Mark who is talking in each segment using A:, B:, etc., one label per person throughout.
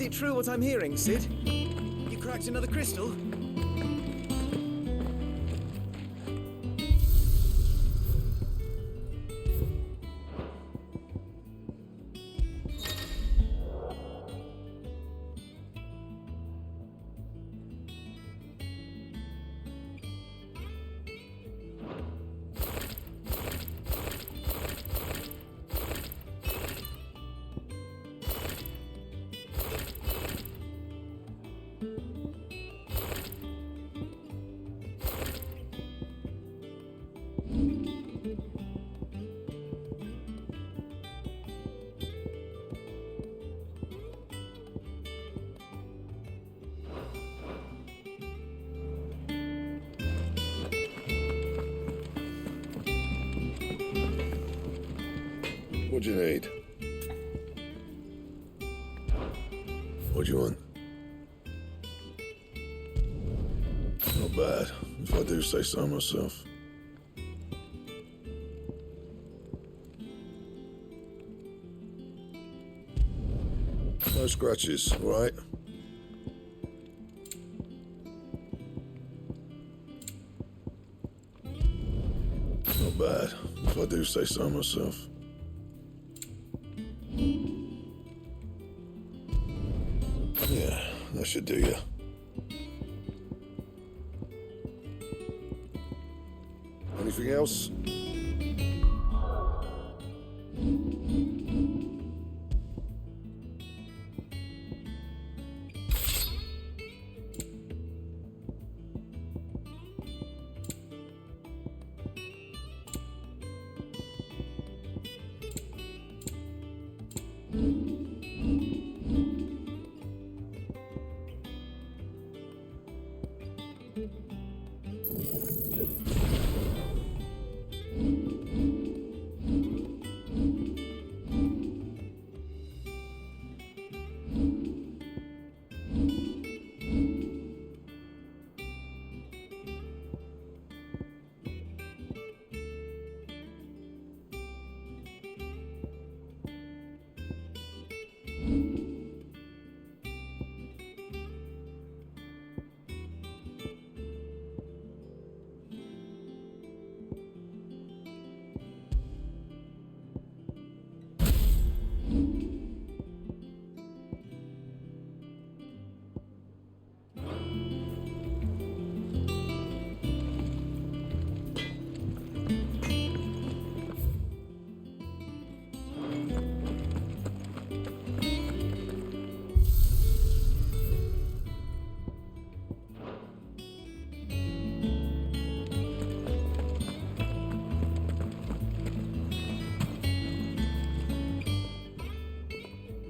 A: Is it true what I'm hearing, Sid? You cracked another crystal?
B: What'd you need? What'd you want? Not bad, if I do say so myself. No scratches, all right? Not bad, if I do say so myself. Yeah, that should do you. Anything else?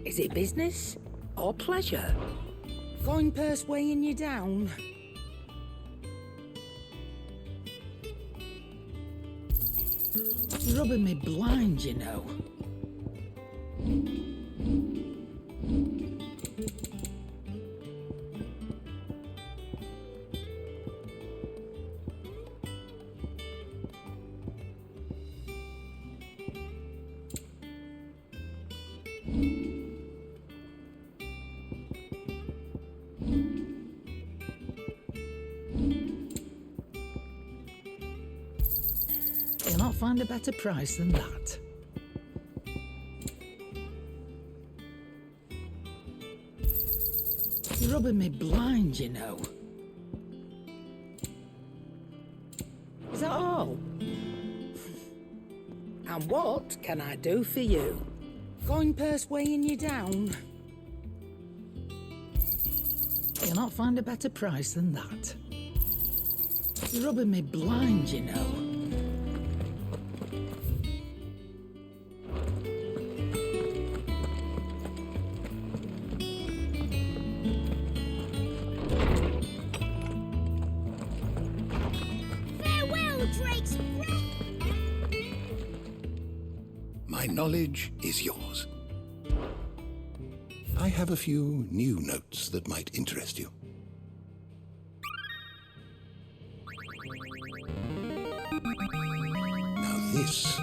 C: Is it business or pleasure? Coin purse weighing you down? Rubbing me blind, you know. You'll not find a better price than that. You're rubbing me blind, you know. Is that all? And what can I do for you? Coin purse weighing you down? You'll not find a better price than that. You're rubbing me blind, you know.
D: My knowledge is yours. I have a few new notes that might interest you. Now this,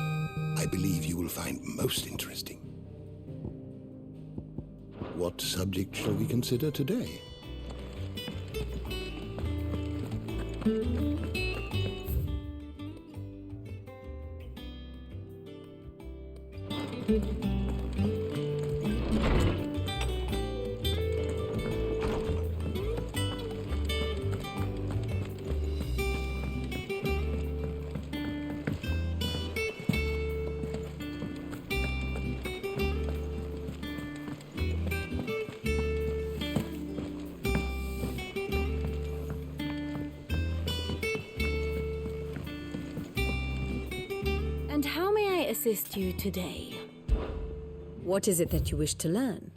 D: I believe you will find most interesting. What subject shall we consider today?
E: And how may I assist you today?
F: What is it that you wish to learn?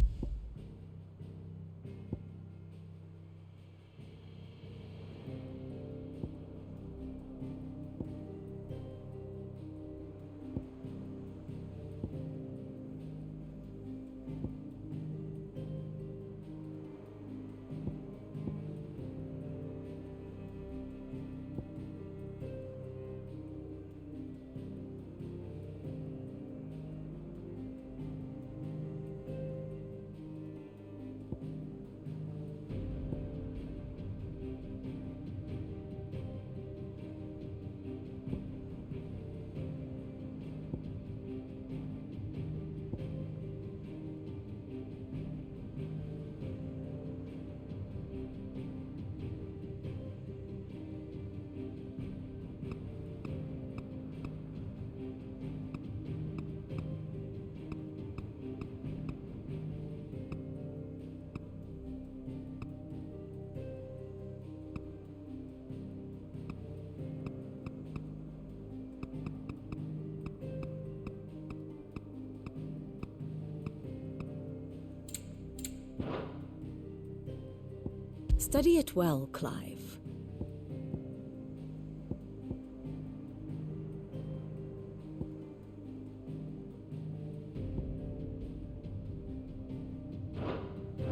F: Study it well, Clive.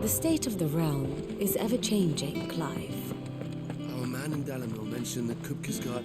F: The state of the realm is ever-changing, Clive.
A: Our man in Dalamil mentioned that Kupka's got...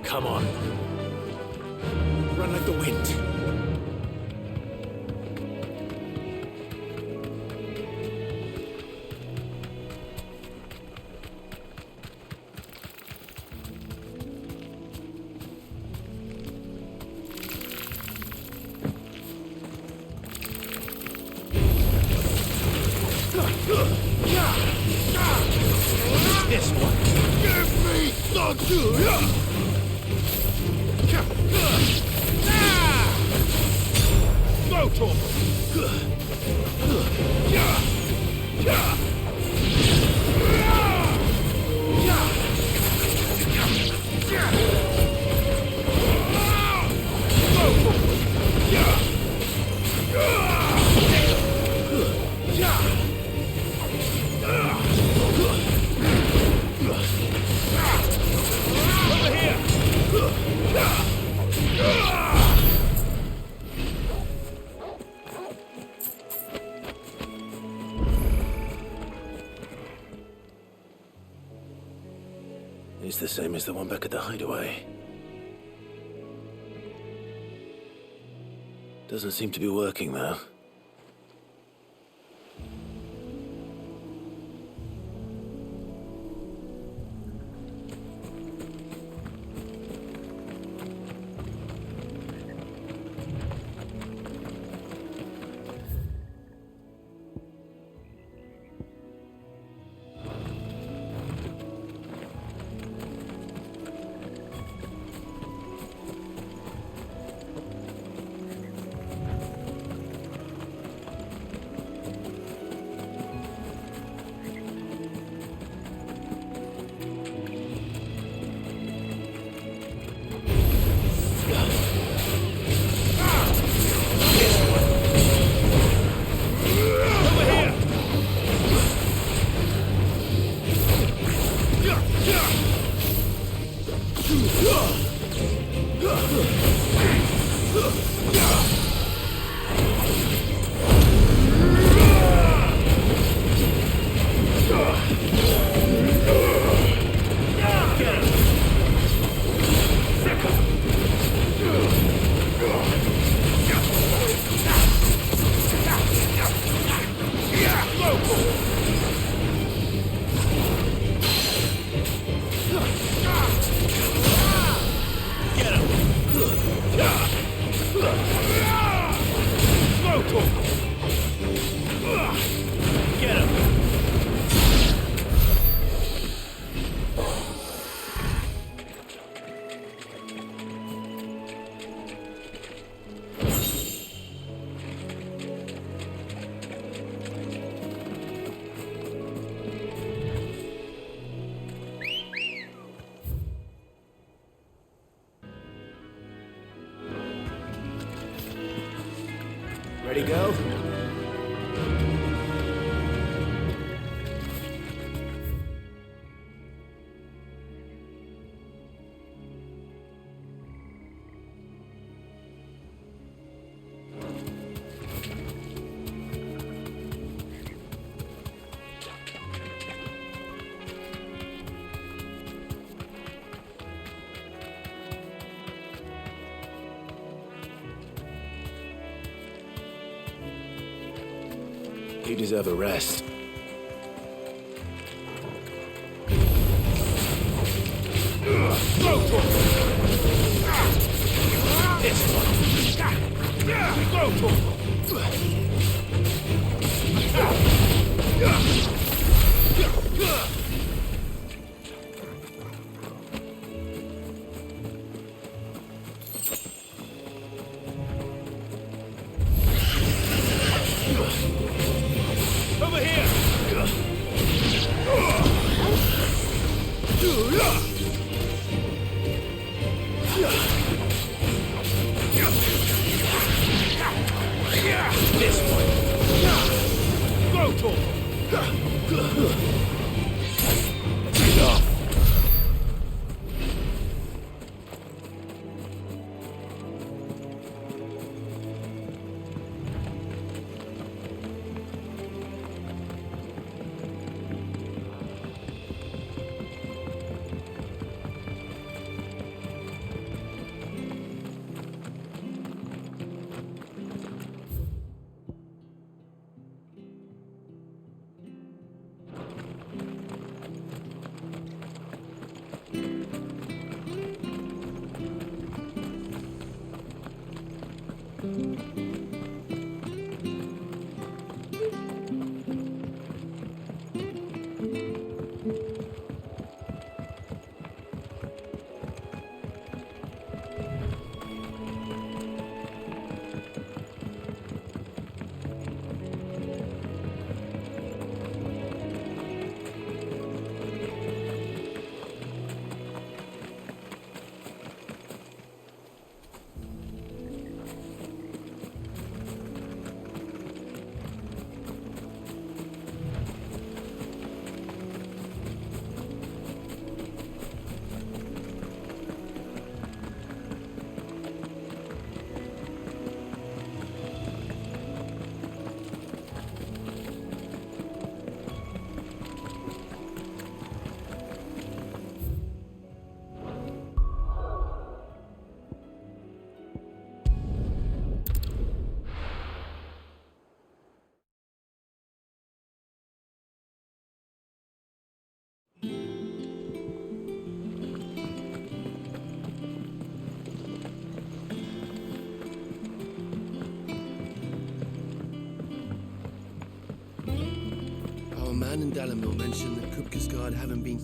A: Come on. Run like the wind. This one.
B: Give me the no trouble. No trouble.
G: It's the same as the one back at the hideaway. Doesn't seem to be working, though.
A: Ready, go?
G: You deserve a rest.
A: Over here!
G: This one.
A: Go, Tor!
H: man in Dalamil mentioned that Kupka's guard haven't been...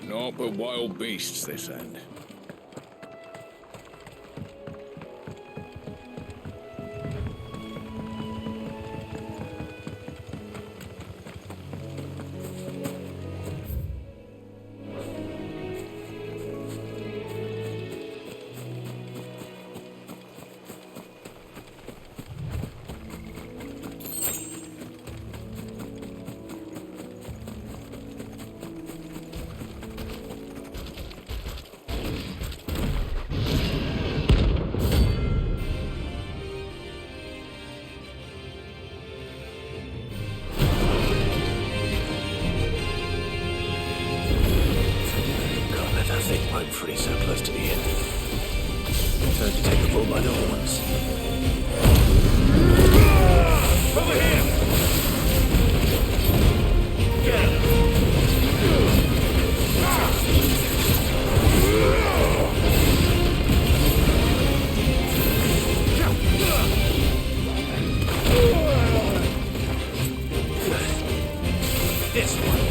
B: Naught but wild beasts, this end.
G: I'm free so close to the end. Time to take the bull by the horns. Over here! Get him! This one.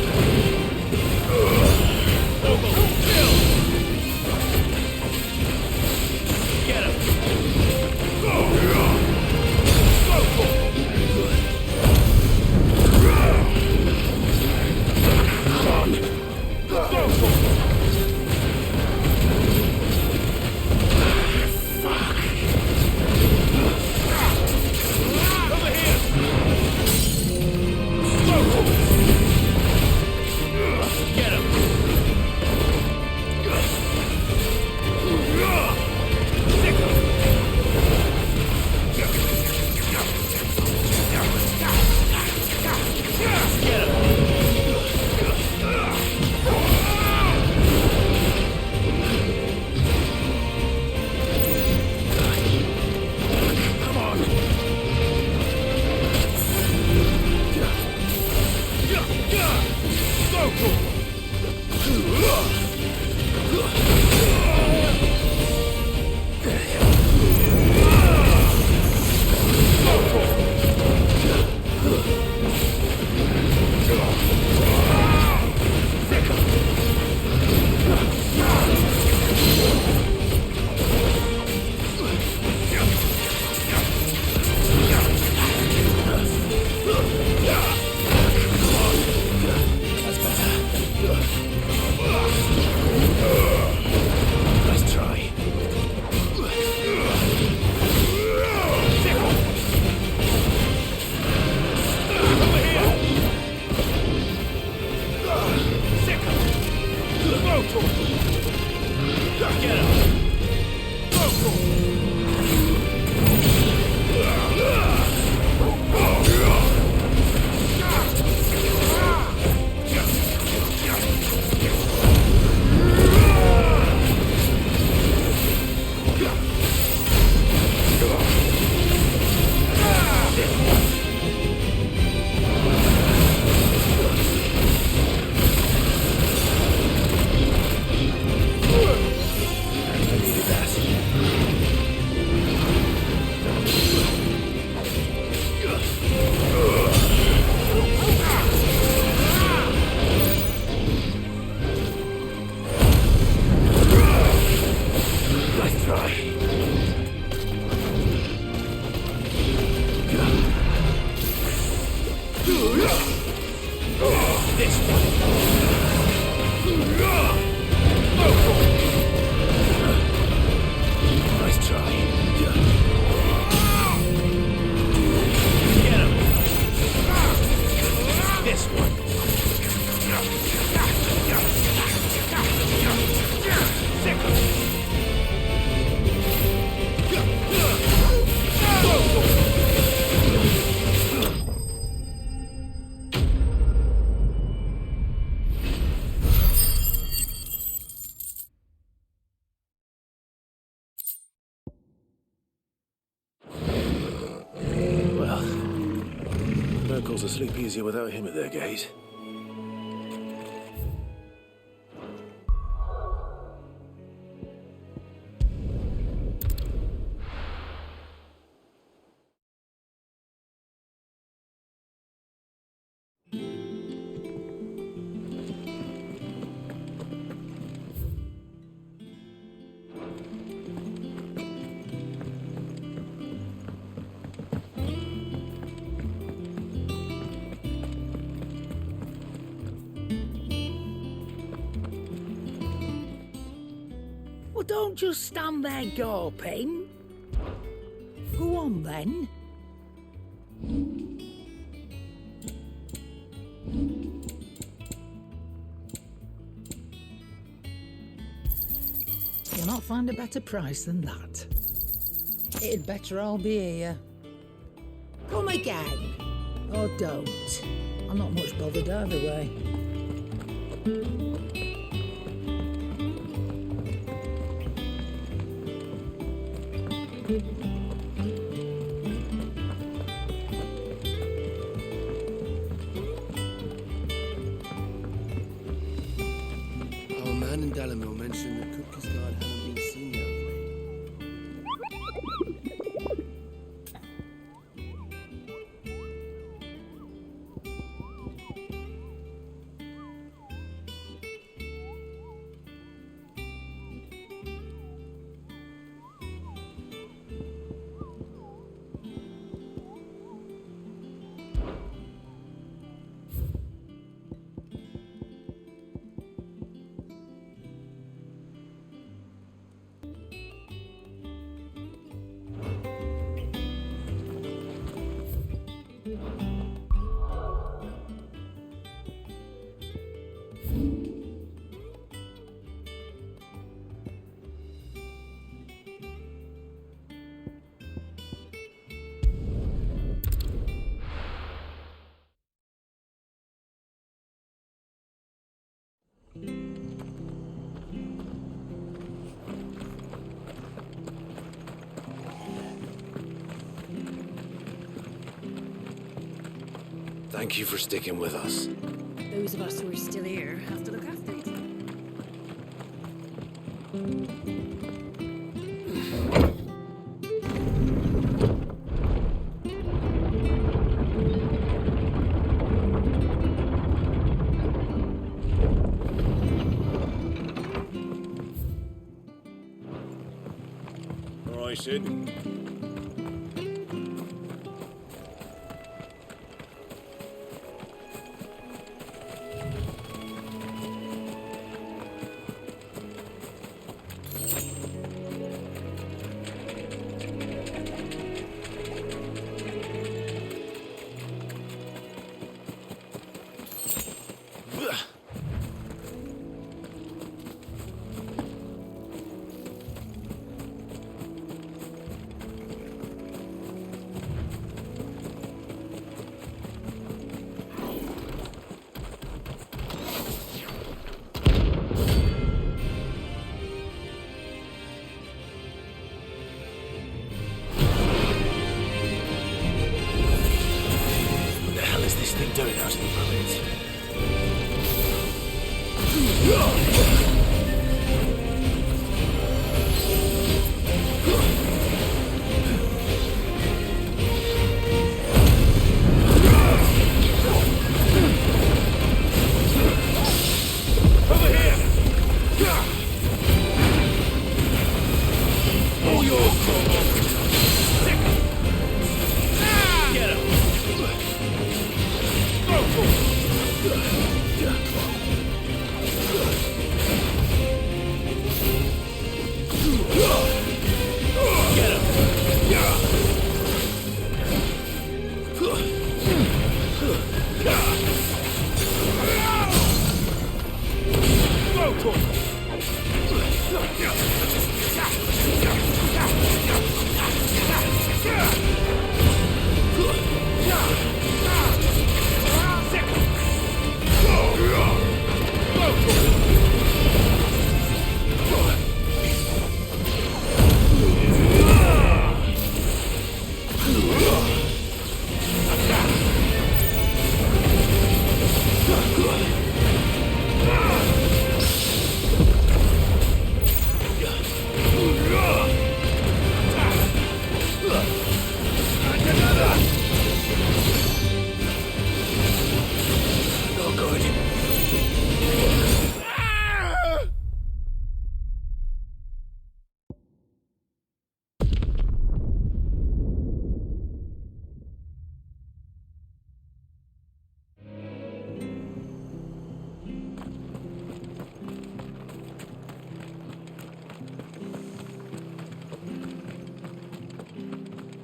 G: Get him! Nice try. locals will sleep easier without him at their gate.
C: Well, don't just stand there gawping. Go on then. You'll not find a better price than that. It'd better all be here. Come again. Or don't. I'm not much bothered either way.
H: Our man in Dalamil mentioned that Kupka's guard hadn't been seen there of late.
G: Thank you for sticking with us.
E: Those of us who are still here have to look after each other.
B: All right, Sid.
G: What the hell is this thing doing out in the ruins?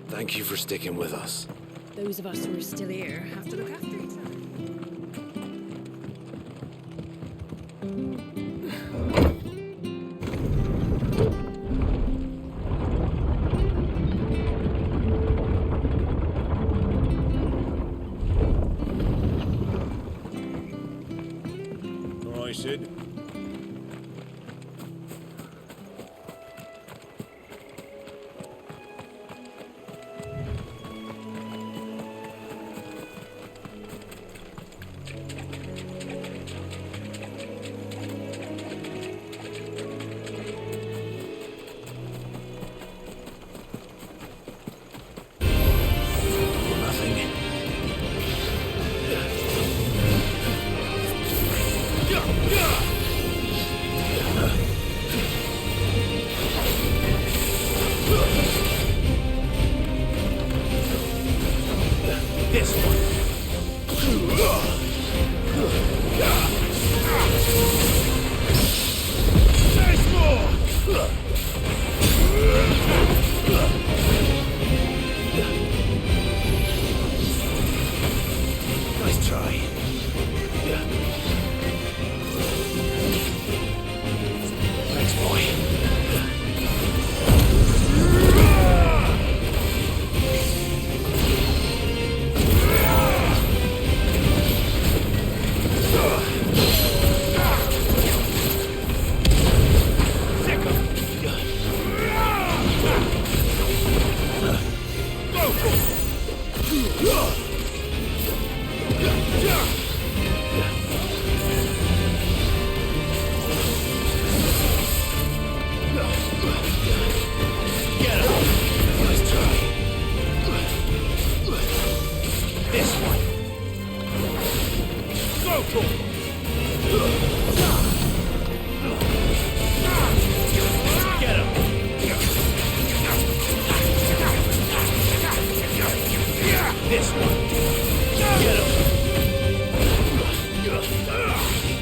G: Thank you for sticking with us.
E: Those of us who are still here have to look after each other.
B: All right, Sid.
G: Nothing. This one. Nice more. Nice try. Thanks, boy. This one. Go for it. Get him. This one. Get him.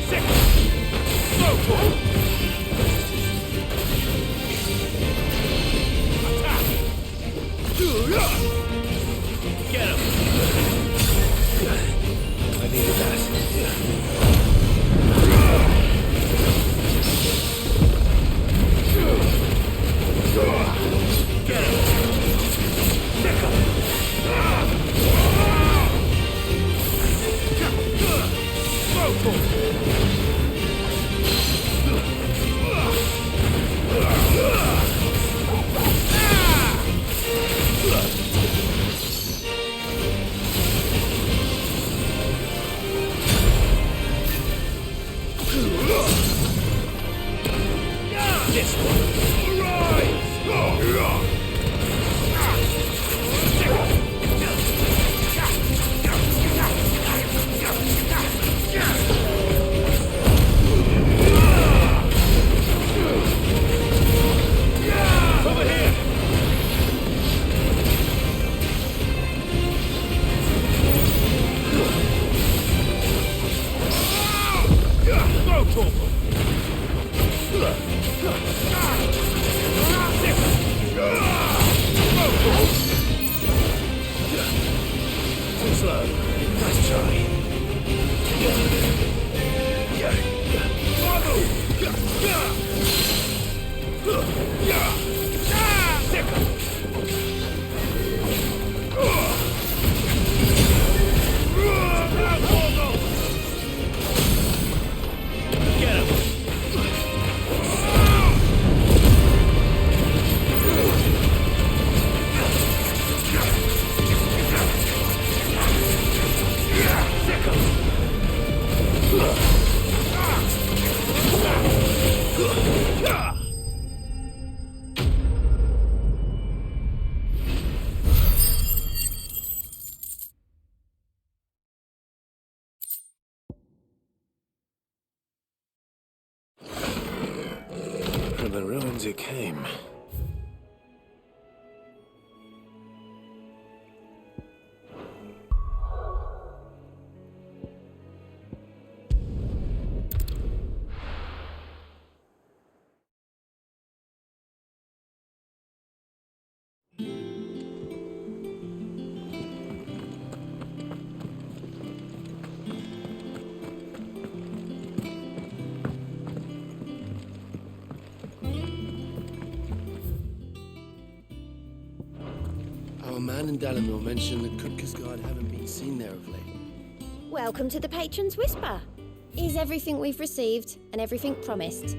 G: Sick. Go for it. Attack. Get him. I needed that. Get him. Sick him. Go for it. This one. Rise! Over here! Go, Corporal! Too slow. Nice try. Get him. From the ruins it came.
H: man in Dalamore mentioned the Kupka's guard haven't been seen there of late.
I: Welcome to the Patron's Whisper. Is everything we've received and everything promised?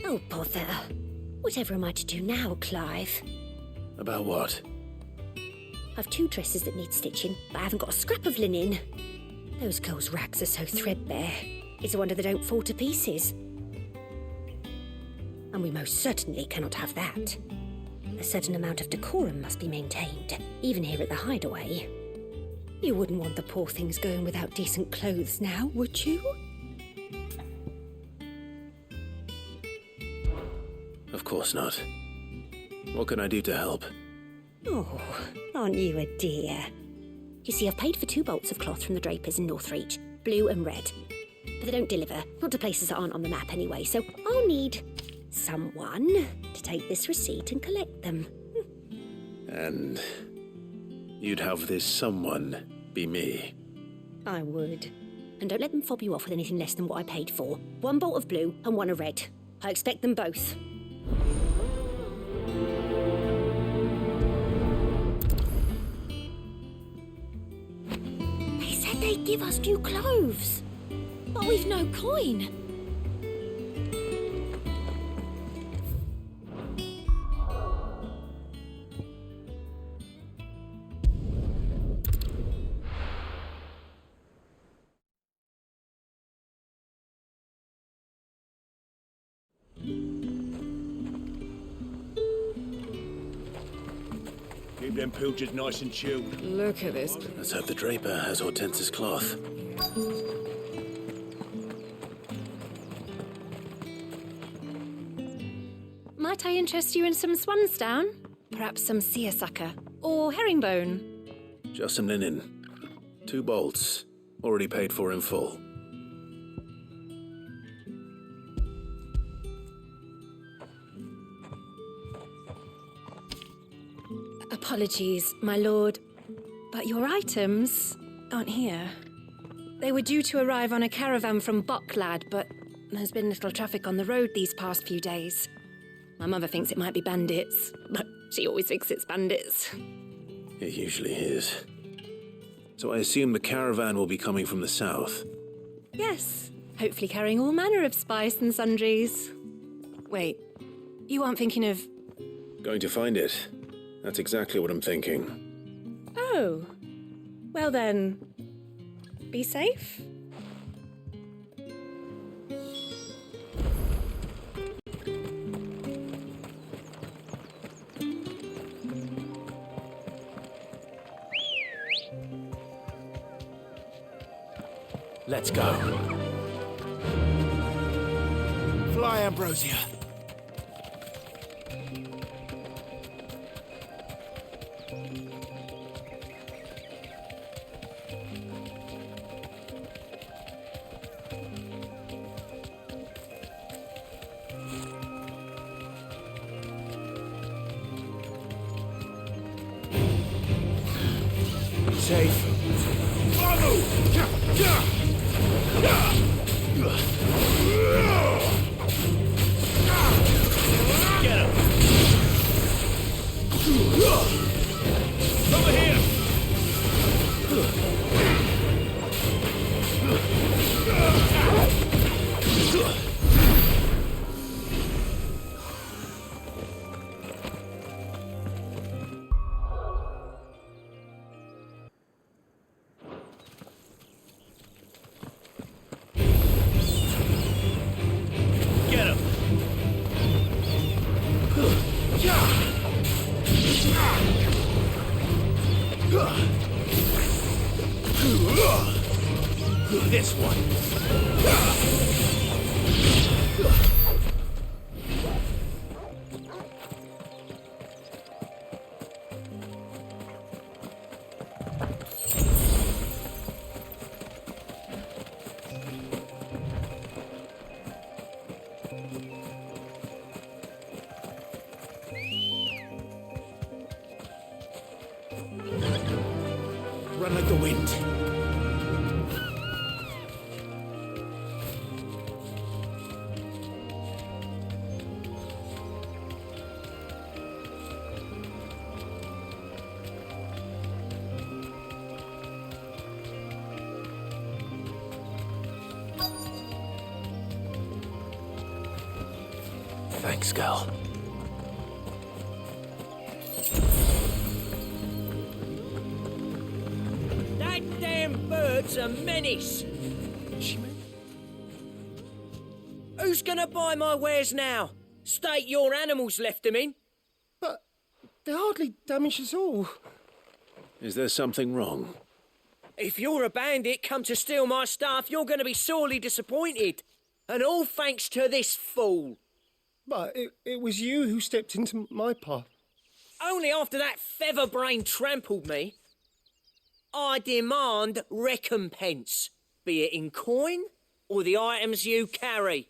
I: Oh, bother. Whatever am I to do now, Clive?
G: About what?
I: I've 2 dresses that need stitching, but I haven't got a scrap of linen. Those girls' rags are so threadbare. It's a wonder they don't fall to pieces. And we most certainly cannot have that. A certain amount of decorum must be maintained, even here at the Hideaway. You wouldn't want the poor things going without decent clothes now, would you?
G: Of course not. What can I do to help?
I: Oh, aren't you a dear? You see, I've paid for 2 bolts of cloth from the drapers in Northreach, blue and red. But they don't deliver, not to places that aren't on the map anyway, so I'll need someone to take this receipt and collect them.
G: And you'd have this someone be me.
I: I would. And don't let them fob you off with anything less than what I paid for. 1 bolt of blue and 1 of red. I expect them both. They said they'd give us new clothes. But we've no coin.
A: Keep them pilgers nice and chilled.
F: Look at this.
G: Let's hope the draper has Hortense's cloth.
E: Might I interest you in some swansdown? Perhaps some seersucker or herringbone?
G: Just some linen. 2 bolts. Already paid for in full.
E: Apologies, my lord, but your items aren't here. They were due to arrive on a caravan from Bocklad, but there's been little traffic on the road these past few days. My mother thinks it might be bandits, but she always thinks it's bandits.
G: It usually is. So I assume the caravan will be coming from the south.
E: Yes, hopefully carrying all manner of spice and sundries. Wait, you aren't thinking of...
G: Going to find it. That's exactly what I'm thinking.
E: Oh, well then, be safe.
A: Let's go. Fly, Ambrosia. Safe. Get him! Over here! Get him! This one. Run like the wind.
G: Thanks, Gal.
J: That damn bird's a menace. Who's gonna buy my wares now? State your animals left them in.
H: But they hardly damage us all.
G: Is there something wrong?
J: If you're a bandit come to steal my stuff, you're gonna be sorely disappointed. And all thanks to this fool.
H: But it was you who stepped into my path.
J: Only after that feather-brain trampled me. I demand recompense, be it in coin or the items you carry.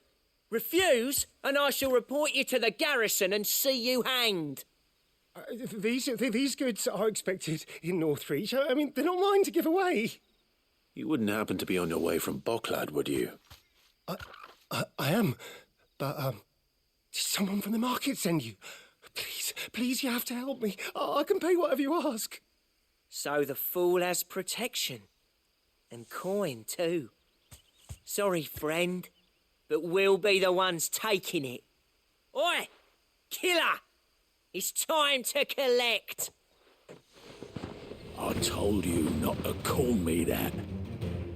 J: Refuse, and I shall report you to the garrison and see you hanged.
H: These goods are expected in Northreach. I mean, they're not mine to give away.
G: You wouldn't happen to be on your way from Bocklad, would you?
H: I am, but did someone from the market send you? Please, you have to help me. I can pay whatever you ask.
J: So the fool has protection. And coin, too. Sorry, friend, but we'll be the ones taking it. Oi! Killer! It's time to collect!
B: I told you not to call me that.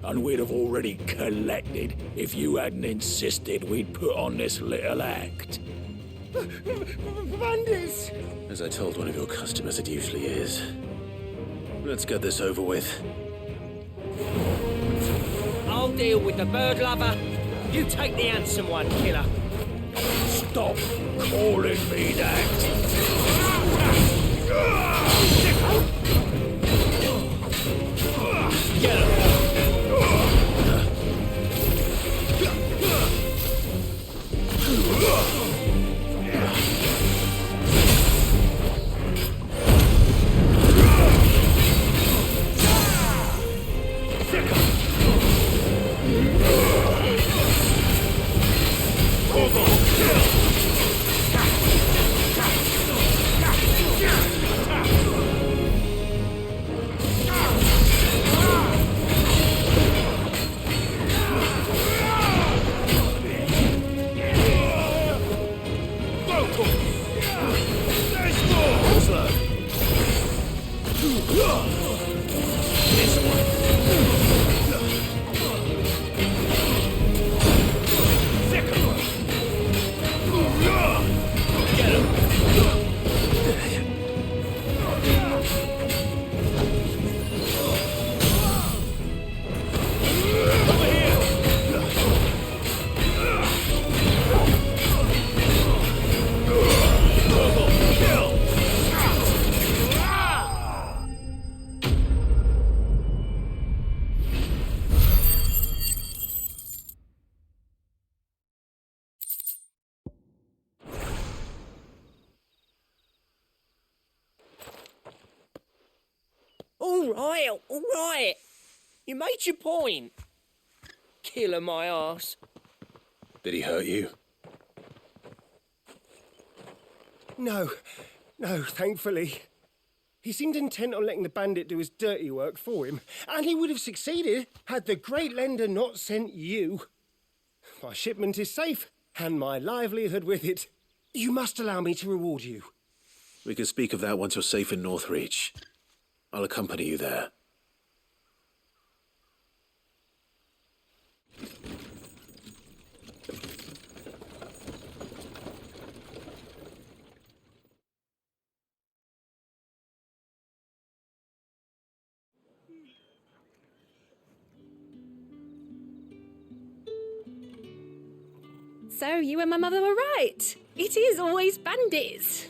B: And we'd have already collected if you hadn't insisted we'd put on this little act.
H: Bandits!
G: As I told one of your customers, it usually is. Let's get this over with.
J: I'll deal with the bird lover. You take the handsome one, killer.
B: Stop calling me that.
J: Get him. All right. You made your point. Killer my arse.
G: Did he hurt you?
H: No, thankfully. He seemed intent on letting the bandit do his dirty work for him, and he would have succeeded had the great lender not sent you. My shipment is safe, and my livelihood with it. You must allow me to reward you.
G: We can speak of that once you're safe in Northreach. I'll accompany you there.
E: So you and my mother were right. It is always bandits.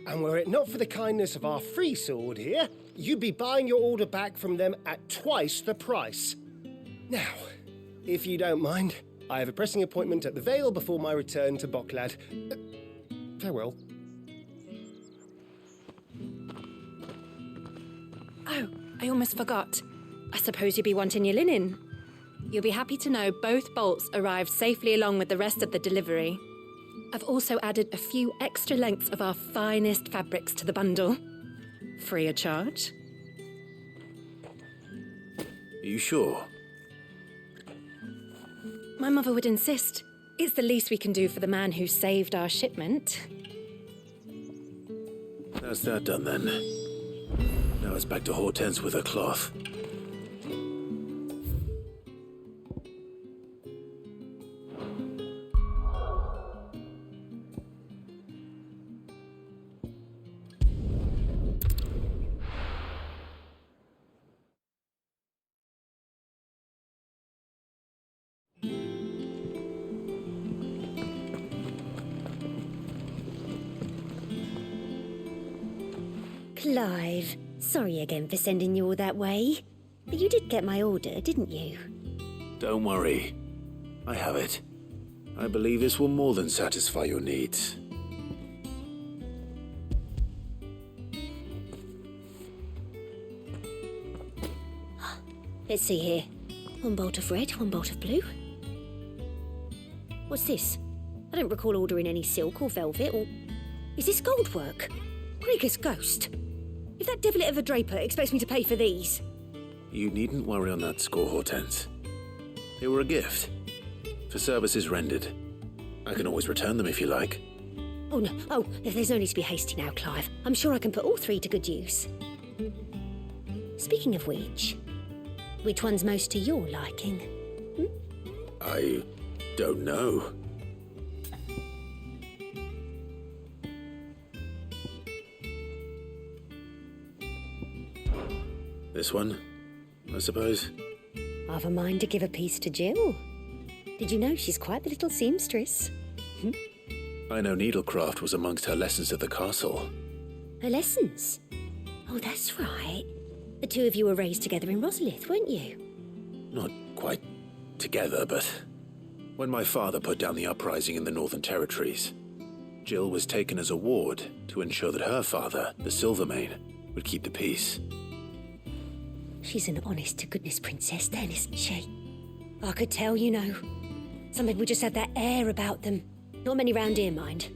H: And were it not for the kindness of our free sword here, you'd be buying your order back from them at twice the price. Now, if you don't mind, I have a pressing appointment at the Vale before my return to Bocklad. Farewell.
E: Oh, I almost forgot. I suppose you'll be wanting your linen. You'll be happy to know both bolts arrived safely along with the rest of the delivery. I've also added a few extra lengths of our finest fabrics to the bundle. Free of charge.
G: Are you sure?
E: My mother would insist. It's the least we can do for the man who saved our shipment.
G: That's that done then. Now it's back to Hortense with her cloth.
I: Clive, sorry again for sending you all that way. But you did get my order, didn't you?
G: Don't worry. I have it. I believe this will more than satisfy your needs.
I: Let's see here. One bolt of red, one bolt of blue. What's this? I don't recall ordering any silk or velvet or... Is this gold work? Krieger's ghost. If that devilet of a draper expects me to pay for these...
G: You needn't worry on that score, Hortense. They were a gift. For services rendered. I can always return them if you like.
I: Oh no, there's no need to be hasty now, Clive. I'm sure I can put all three to good use. Speaking of which one's most to your liking?
G: I don't know. This one, I suppose.
I: I've a mind to give a piece to Jill. Did you know she's quite the little seamstress?
G: I know needlecraft was amongst her lessons at the castle.
I: Her lessons? Oh, that's right. The two of you were raised together in Rosalith, weren't you?
G: Not quite together, but when my father put down the uprising in the Northern Territories, Jill was taken as a ward to ensure that her father, the Silvermane, would keep the peace.
I: She's an honest-to-goodness princess then, isn't she? I could tell, you know. Some people just have that air about them. Not many round here, mind.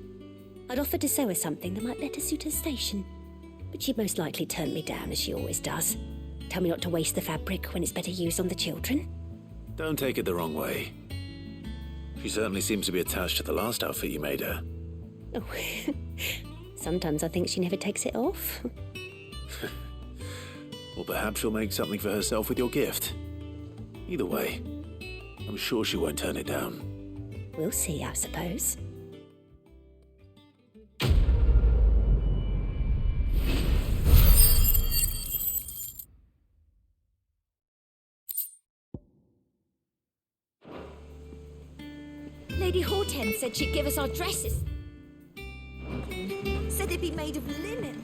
I: I'd offered to sew her something that might better suit her station. But she'd most likely turn me down, as she always does. Tell me not to waste the fabric when it's better used on the children.
G: Don't take it the wrong way. She certainly seems to be attached to the last outfit you made her.
I: Oh, sometimes I think she never takes it off.
G: Or perhaps she'll make something for herself with your gift. Either way, I'm sure she won't turn it down.
I: We'll see, I suppose.
F: Lady Hortense said she'd give us our dresses. Said they'd be made of linen.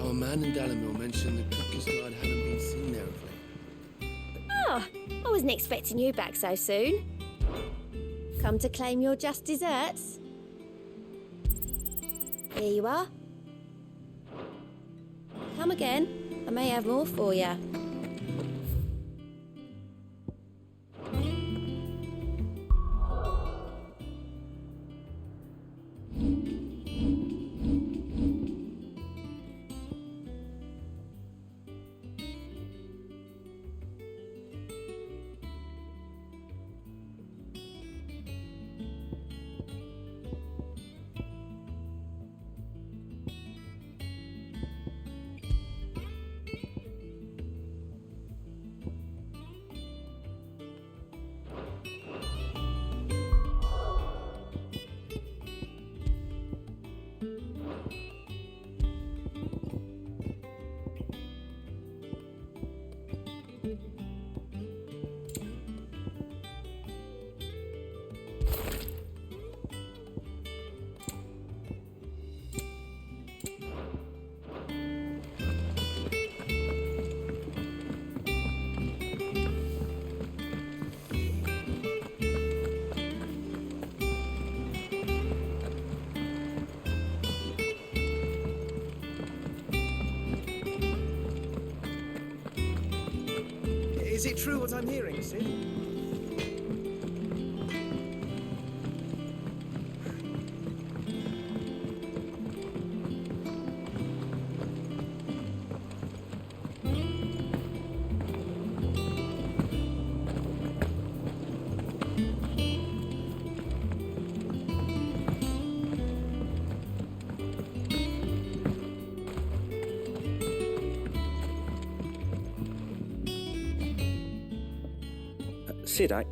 K: Our man in Dalamil mentioned the Cookies Guard hadn't been seen there of late.
I: Oh, I wasn't expecting you back so soon. Come to claim your just desserts? Here you are. Come again. I may have more for you.
A: Is it true what I'm hearing, Sid?
L: Sid, I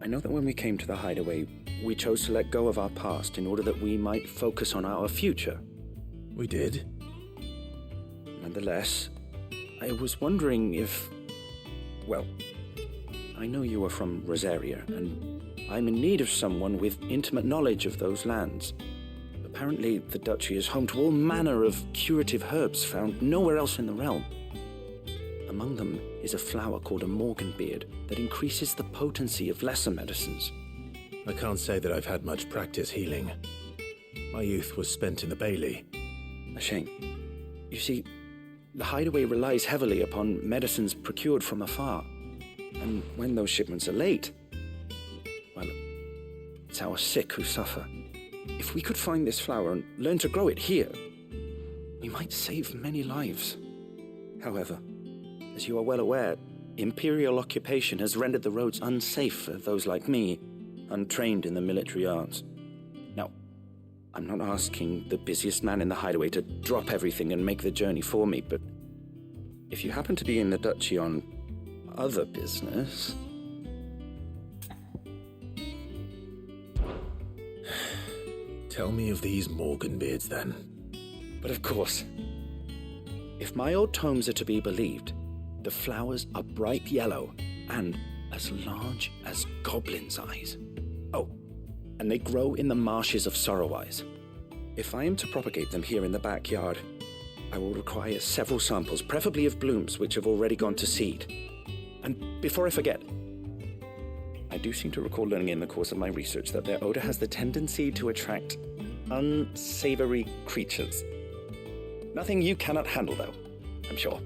L: know that when we came to the hideaway, we chose to let go of our past in order that we might focus on our future.
G: We did.
L: Nonetheless, I was wondering if... Well, I know you are from Rosaria, and I'm in need of someone with intimate knowledge of those lands. Apparently, the duchy is home to all manner of curative herbs found nowhere else in the realm. Among them is a flower called a morganbeard that increases the potency of lesser medicines.
G: I can't say that I've had much practice healing. My youth was spent in the Bailey.
L: A shame. You see, the hideaway relies heavily upon medicines procured from afar. And when those shipments are late, well, it's our sick who suffer. If we could find this flower and learn to grow it here, we might save many lives. However, as you are well aware, imperial occupation has rendered the roads unsafe for those like me, untrained in the military arts. Now, I'm not asking the busiest man in the hideaway to drop everything and make the journey for me, but if you happen to be in the duchy on other business...
G: Tell me of these morganbeards, then.
L: But of course, if my old tomes are to be believed, the flowers are bright yellow and as large as goblins' eyes. Oh, and they grow in the marshes of Sorrowise. If I am to propagate them here in the backyard, I will require several samples, preferably of blooms which have already gone to seed. And before I forget, I do seem to recall learning in the course of my research that their odor has the tendency to attract unsavory creatures. Nothing you cannot handle, though, I'm sure.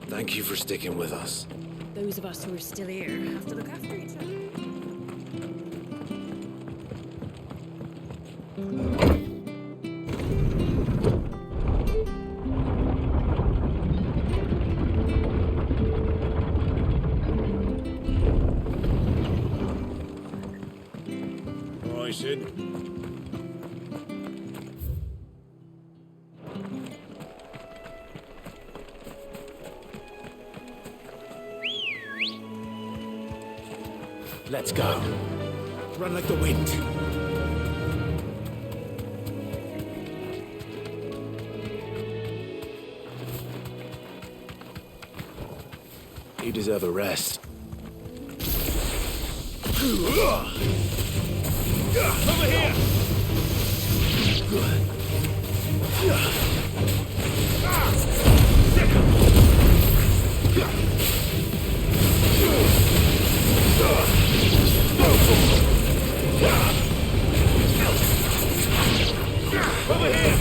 G: Thank you for sticking with us.
F: Those of us who are still here have to look after each other.
B: All right, Sid.
G: Let's go. Run like the wind. You deserve a rest.
B: Over here! Over here!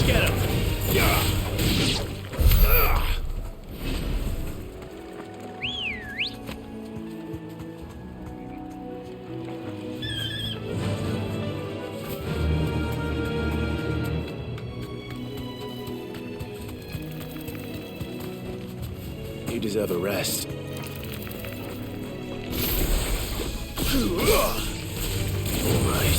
B: Get him!
G: You deserve a rest. All right.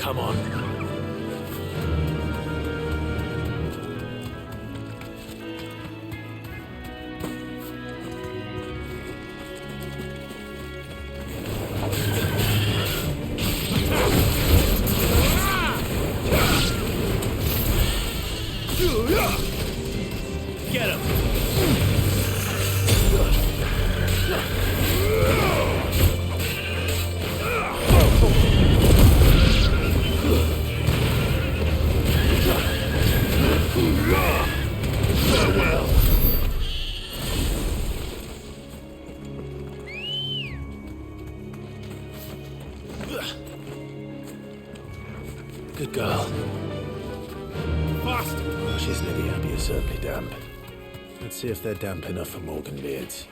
G: Come on.
J: Get him!
B: Farewell.
G: Good girl.
J: Fast!
G: Well, she's Libby Abbey is certainly damp. Let's see if they're damp enough for Morgan Beards.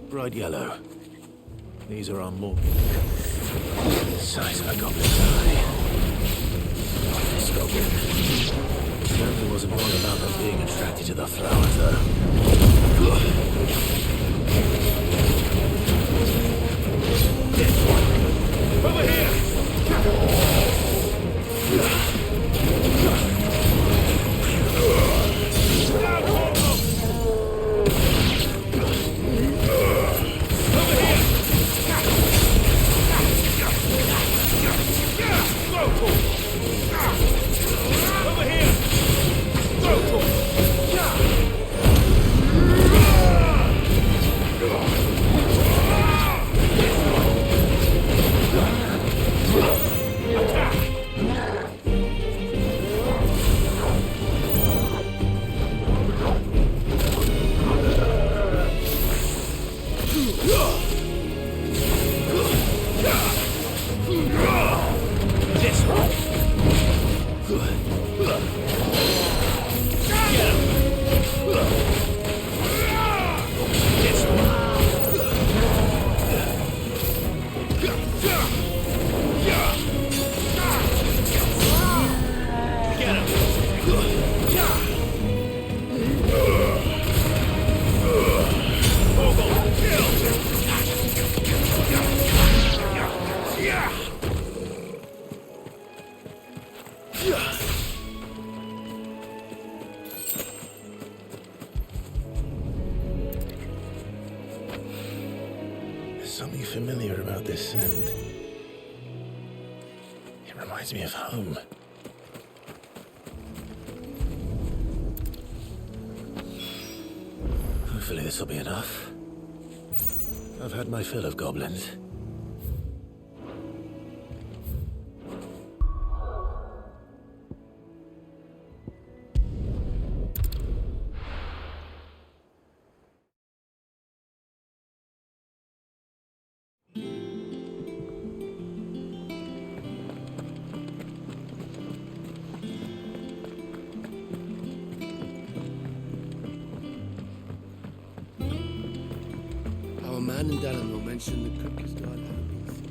G: Bright yellow. These are our Morgan. Size of a goblin's eye. This goblin certainly wasn't all about them being attracted to the flowers, though.
J: Over here!
G: There's something familiar about this scent. It reminds me of home. Hopefully this will be enough. I've had my fill of goblins.
K: Our man in Dalamo mentioned the cookies God hadn't been seen.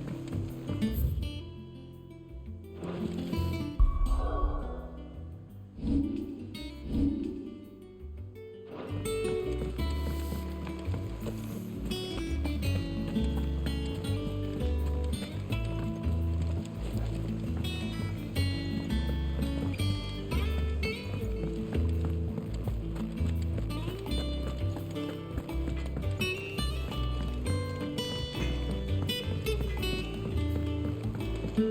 L: It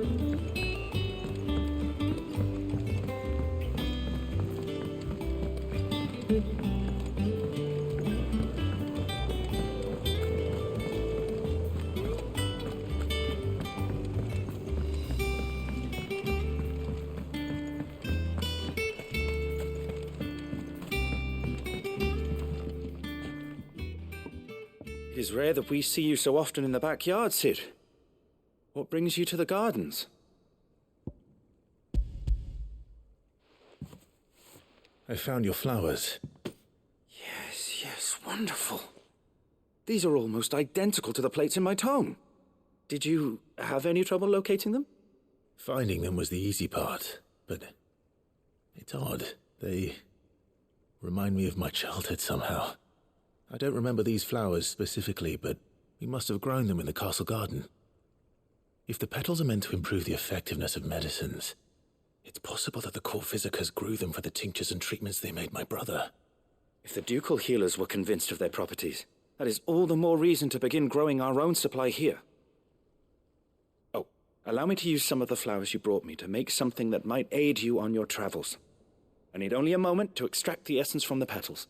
L: is rare that we see you so often in the backyard, Sid. What brings you to the gardens?
G: I found your flowers.
L: Yes, wonderful. These are almost identical to the plates in my tome. Did you have any trouble locating them?
G: Finding them was the easy part, but it's odd. They remind me of my childhood somehow. I don't remember these flowers specifically, but we must have grown them in the castle garden. If the petals are meant to improve the effectiveness of medicines, it's possible that the court physicers grew them for the tinctures and treatments they made my brother.
L: If the ducal healers were convinced of their properties, that is all the more reason to begin growing our own supply here. Oh, allow me to use some of the flowers you brought me to make something that might aid you on your travels. I need only a moment to extract the essence from the petals.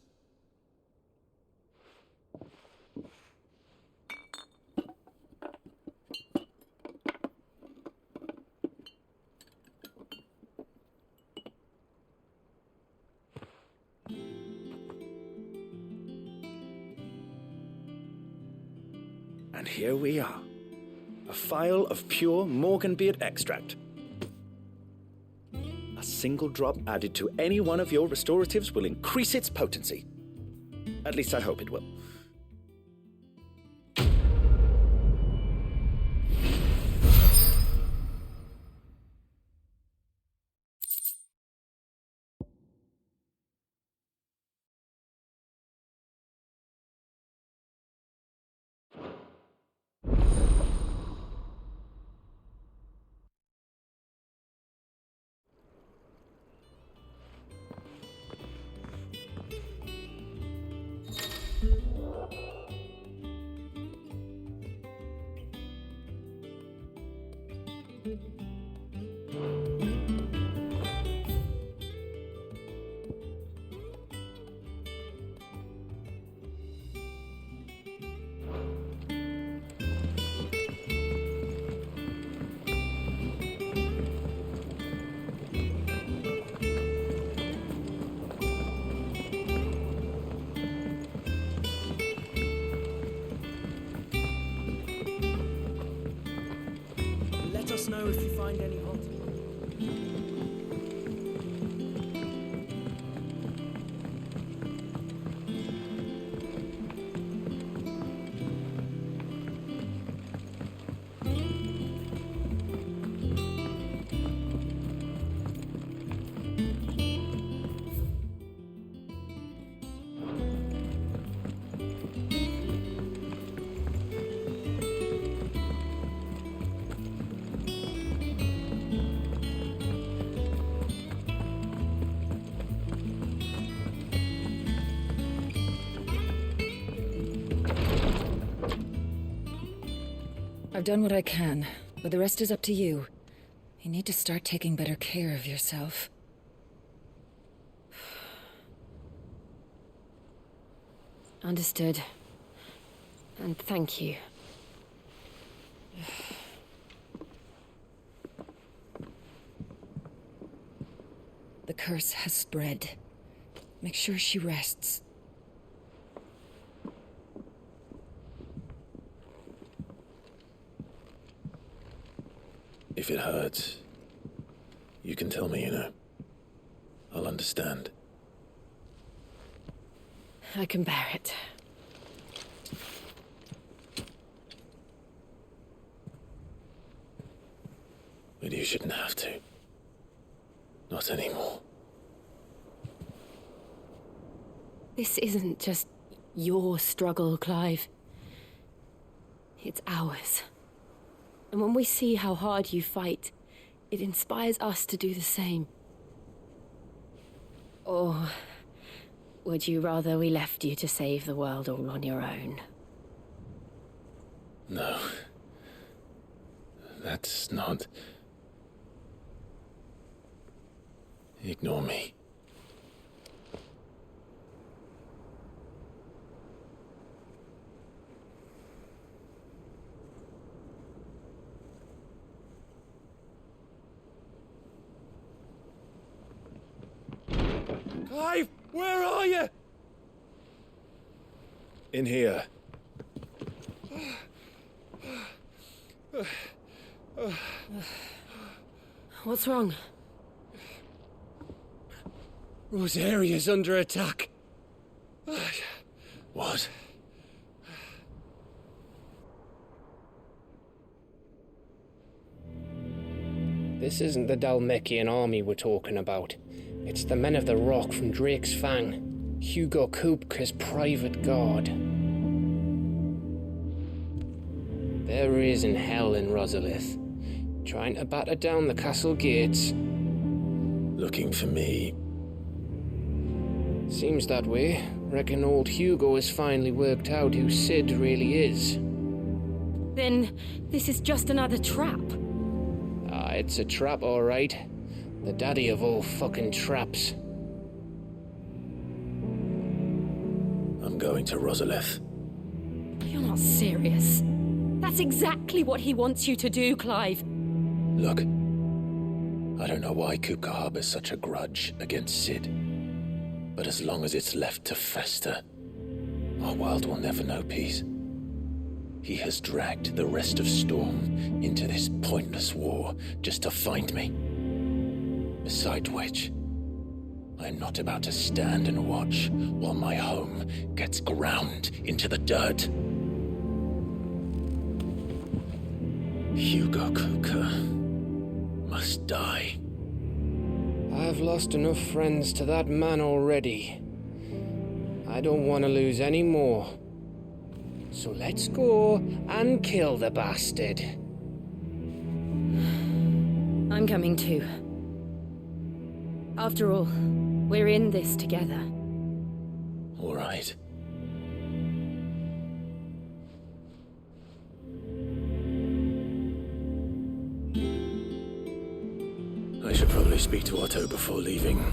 L: And here we are. A phial of pure Morganbeard extract. A single drop added to any one of your restoratives will increase its potency. At least I hope it will.
J: Let us know if you find any hot.
F: I've done what I can, but the rest is up to you. You need to start taking better care of yourself.
E: Understood. And thank you.
F: The curse has spread. Make sure she rests.
G: If it hurts, you can tell me, you know. I'll understand.
E: I can bear it.
G: But you shouldn't have to. Not anymore.
E: This isn't just your struggle, Clive. It's ours. And when we see how hard you fight, it inspires us to do the same. Or would you rather we left you to save the world all on your own?
G: No. That's not... Ignore me.
H: Clive, where are you?
G: In here.
E: What's wrong?
H: Rosaria's under attack.
G: What?
M: This isn't the Dalmekian army we're talking about. It's the men of the Rock from Drake's Fang. Hugo Kupka's private guard. There is in hell in Rosalith, trying to batter down the castle gates.
G: Looking for me.
M: Seems that way. Reckon old Hugo has finally worked out who Sid really is.
E: Then this is just another trap.
M: Ah, it's a trap, all right. The daddy of all fucking traps.
G: I'm going to Rosalith.
E: You're not serious. That's exactly what he wants you to do, Clive.
G: Look, I don't know why Kupka harbors such a grudge against Sid. But as long as it's left to fester, our world will never know peace. He has dragged the rest of Storm into this pointless war just to find me. Besides which, I'm not about to stand and watch while my home gets ground into the dirt. Hugo Kupka must die.
M: I've lost enough friends to that man already. I don't want to lose any more. So let's go and kill the bastard.
E: I'm coming too. After all, we're in this together.
G: All right. I should probably speak to Otto before leaving.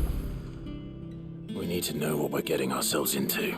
G: We need to know what we're getting ourselves into.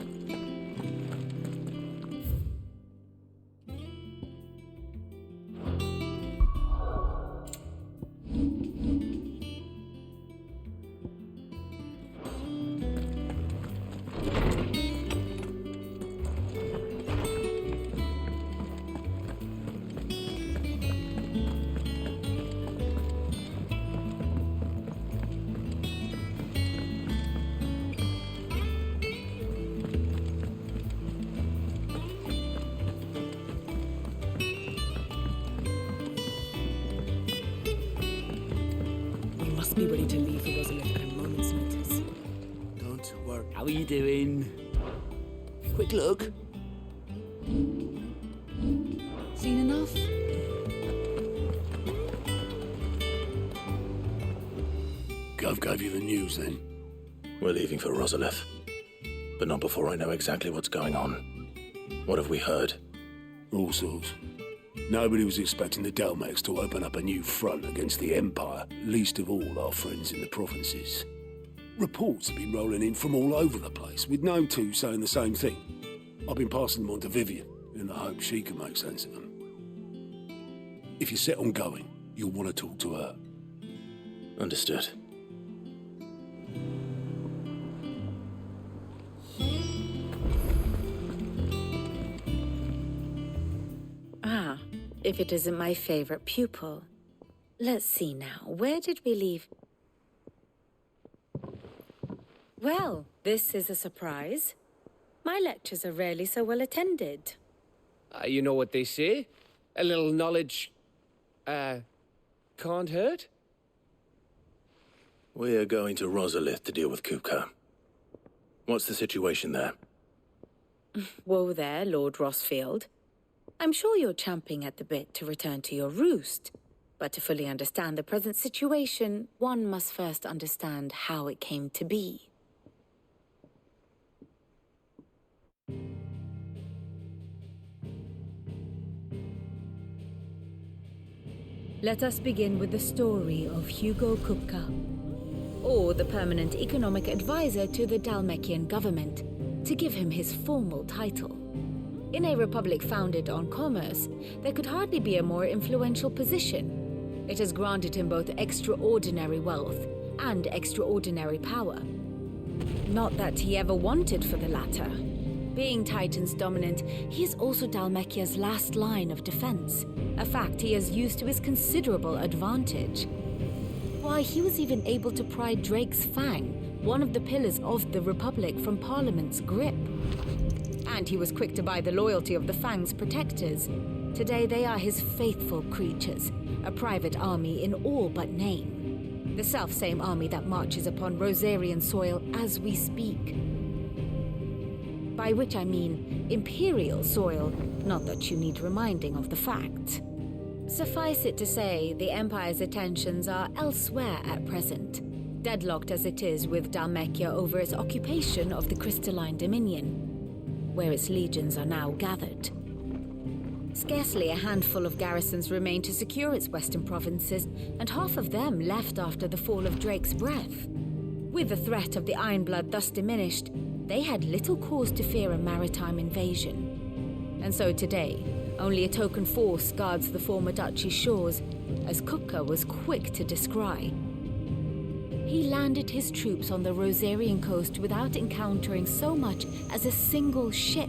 N: Be ready to leave for Rosalith at a moment's notice.
K: Don't worry. How are you doing? Quick look.
N: Seen enough?
K: Gov gave you the news then?
G: We're leaving for Rosalith, but not before I know exactly what's going on. What have we heard?
K: All sorts. Nobody was expecting the Dalmeks to open up a new front against the Empire, least of all our friends in the provinces. Reports have been rolling in from all over the place, with no two saying the same thing. I've been passing them on to Vivian, in the hope she can make sense of them. If you're set on going, you'll want to talk to her.
G: Understood.
O: Ah, if it isn't my favorite pupil. Let's see now, where did we leave? Well, this is a surprise. My lectures are rarely so well attended.
M: You know what they say? A little knowledge, can't hurt?
G: We're going to Rosalith to deal with Kupka. What's the situation there?
O: Whoa there, Lord Rossfield. I'm sure you're champing at the bit to return to your roost. But to fully understand the present situation, one must first understand how it came to be. Let us begin with the story of Hugo Kupka, or the permanent economic advisor to the Dalmekian government, to give him his formal title. In a republic founded on commerce, there could hardly be a more influential position. It has granted him both extraordinary wealth and extraordinary power. Not that he ever wanted for the latter. Being Titan's dominant, he is also Dalmekia's last line of defense, a fact he has used to his considerable advantage. Why, he was even able to pry Drake's Fang, one of the pillars of the Republic, from Parliament's grip. And he was quick to buy the loyalty of the Fang's protectors. Today they are his faithful creatures, a private army in all but name. The self-same army that marches upon Rosarian soil as we speak. By which I mean Imperial soil, not that you need reminding of the fact. Suffice it to say, the Empire's attentions are elsewhere at present, deadlocked as it is with Dalmekia over its occupation of the Crystalline Dominion, where its legions are now gathered. Scarcely a handful of garrisons remain to secure its western provinces, and half of them left after the fall of Drake's Breath. With the threat of the Ironblood thus diminished, they had little cause to fear a maritime invasion. And so today, only a token force guards the former duchy's shores, as Kupka was quick to descry. He landed his troops on the Rosarian coast without encountering so much as a single ship.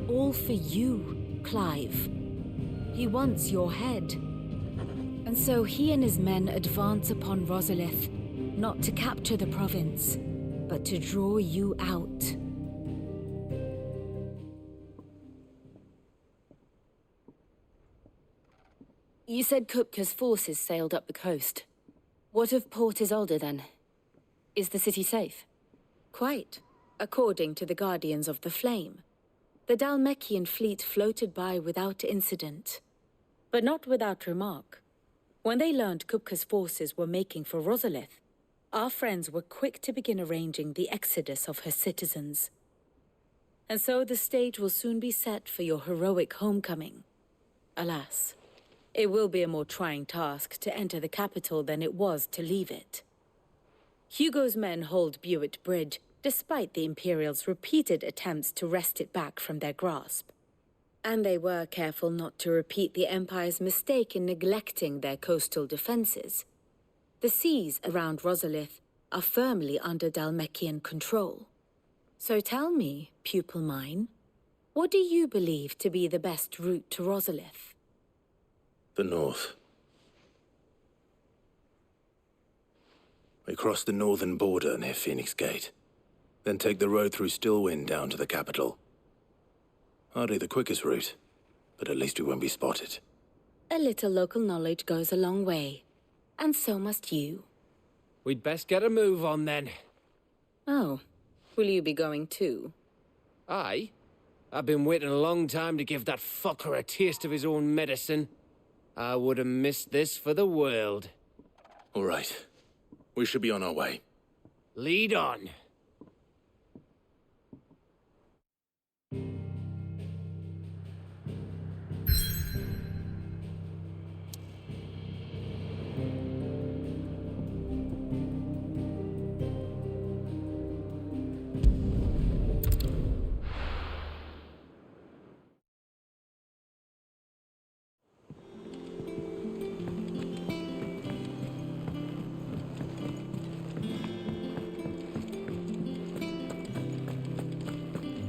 O: All for you, Clive. He wants your head. And so he and his men advance upon Rosalith, not to capture the province, but to draw you out. You said Kupka's forces sailed up the coast. What of Port Isolde, then? Is the city safe? Quite, according to the Guardians of the Flame. The Dalmekian fleet floated by without incident. But not without remark. When they learned Kupka's forces were making for Rosalith, our friends were quick to begin arranging the exodus of her citizens. And so the stage will soon be set for your heroic homecoming. Alas, it will be a more trying task to enter the capital than it was to leave it. Hugo's men hold Buet Bridge, despite the Imperials' repeated attempts to wrest it back from their grasp. And they were careful not to repeat the Empire's mistake in neglecting their coastal defenses. The seas around Rosalith are firmly under Dalmekian control. So tell me, pupil mine, what do you believe to be the best route to Rosalith?
G: The north. We cross the northern border near Phoenix Gate, then take the road through Stillwind down to the capital. Hardly the quickest route, but at least we won't be spotted.
O: A little local knowledge goes a long way. And so must you.
M: We'd best get a move on, then.
O: Oh, will you be going too?
M: Aye. I've been waiting a long time to give that fucker a taste of his own medicine. I would have missed this for the world.
G: All right. We should be on our way.
M: Lead on.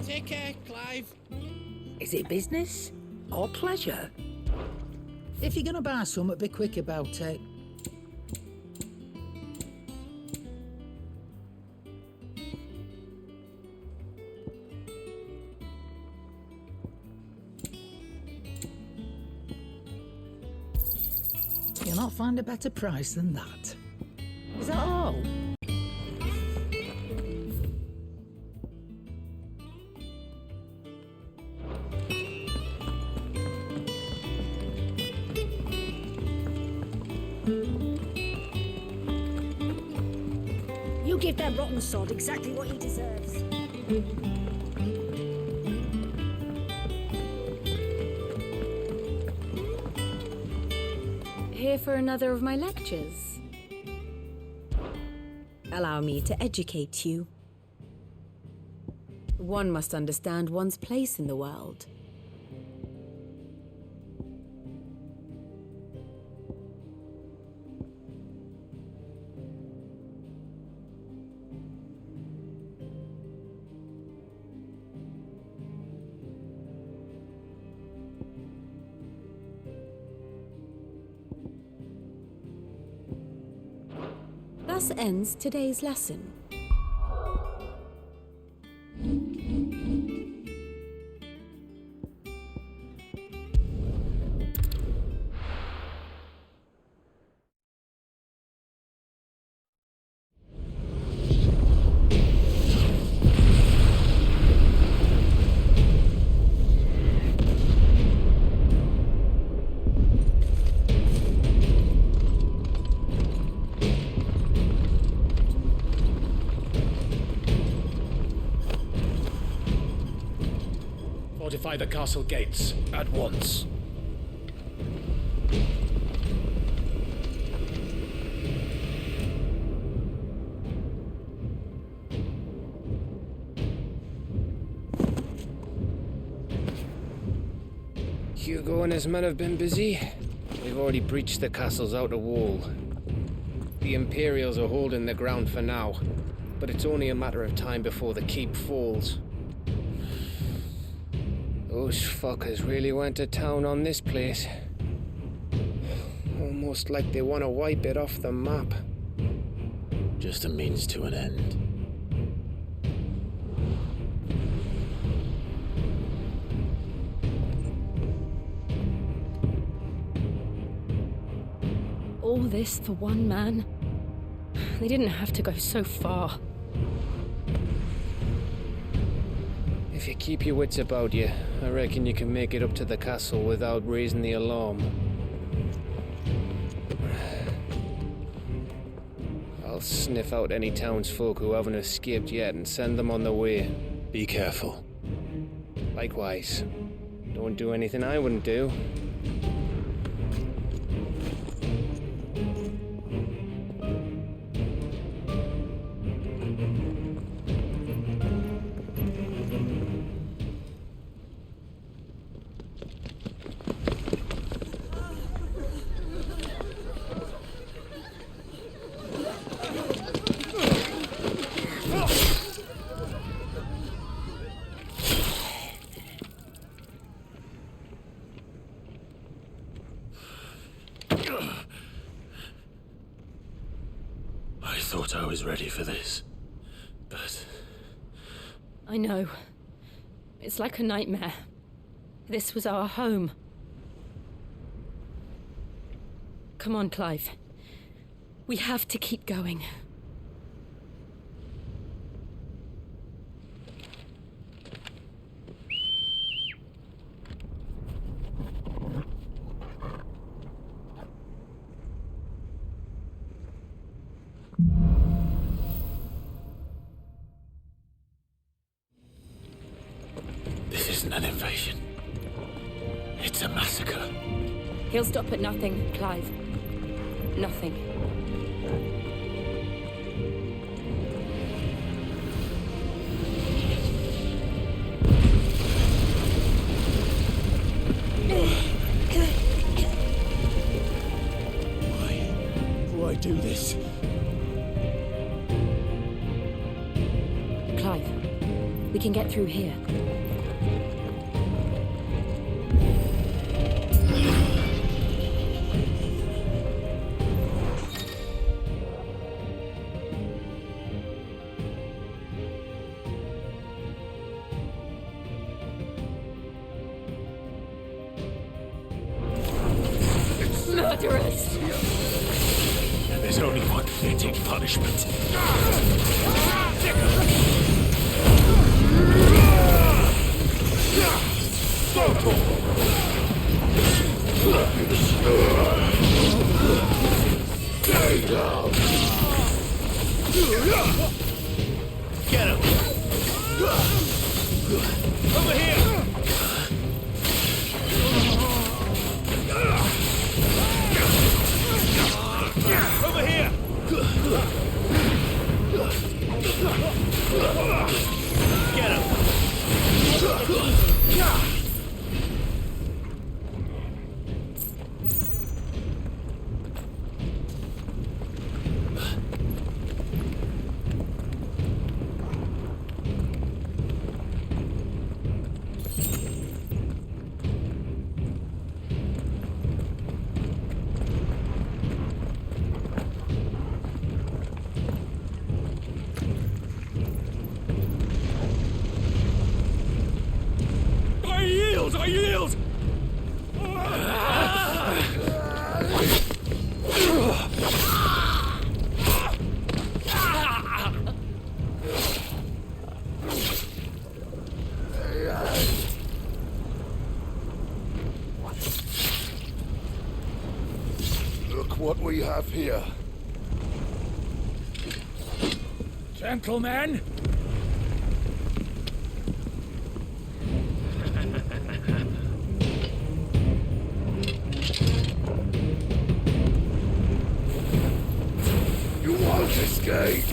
C: Take care, Clive. Is it business or pleasure? If you're gonna buy something, be quick about it. You'll not find a better price than that. Is that all?
I: You give that rotten sod exactly what he deserves.
O: here for another of my lectures?
N: Allow me to educate you. One must understand one's place in the world. Thus ends today's lesson.
P: Fortify the castle gates at once.
M: Hugo and his men have been busy. They've already breached the castle's outer wall. The Imperials are holding the ground for now, but it's only a matter of time before the keep falls. Those fuckers really went to town on this place. Almost like they want to wipe it off the map.
G: Just a means to an end.
E: All this for one man? They didn't have to go so far.
M: If you keep your wits about you, I reckon you can make it up to the castle without raising the alarm. I'll sniff out any townsfolk who haven't escaped yet and send them on their way.
G: Be careful.
M: Likewise. Don't do anything I wouldn't do.
G: I thought I was ready for this, but...
E: I know. It's like a nightmare. This was our home. Come on, Clive. We have to keep going.
G: This isn't an invasion. It's a massacre.
E: He'll stop at nothing, Clive. Nothing.
B: Why do this?
E: Clive, we can get through here. Murderers!
B: There's only one fitting punishment.
J: Get him! Over here!
B: yield! I yield!
K: Look what we have here.
B: Gentlemen!
K: You won't escape!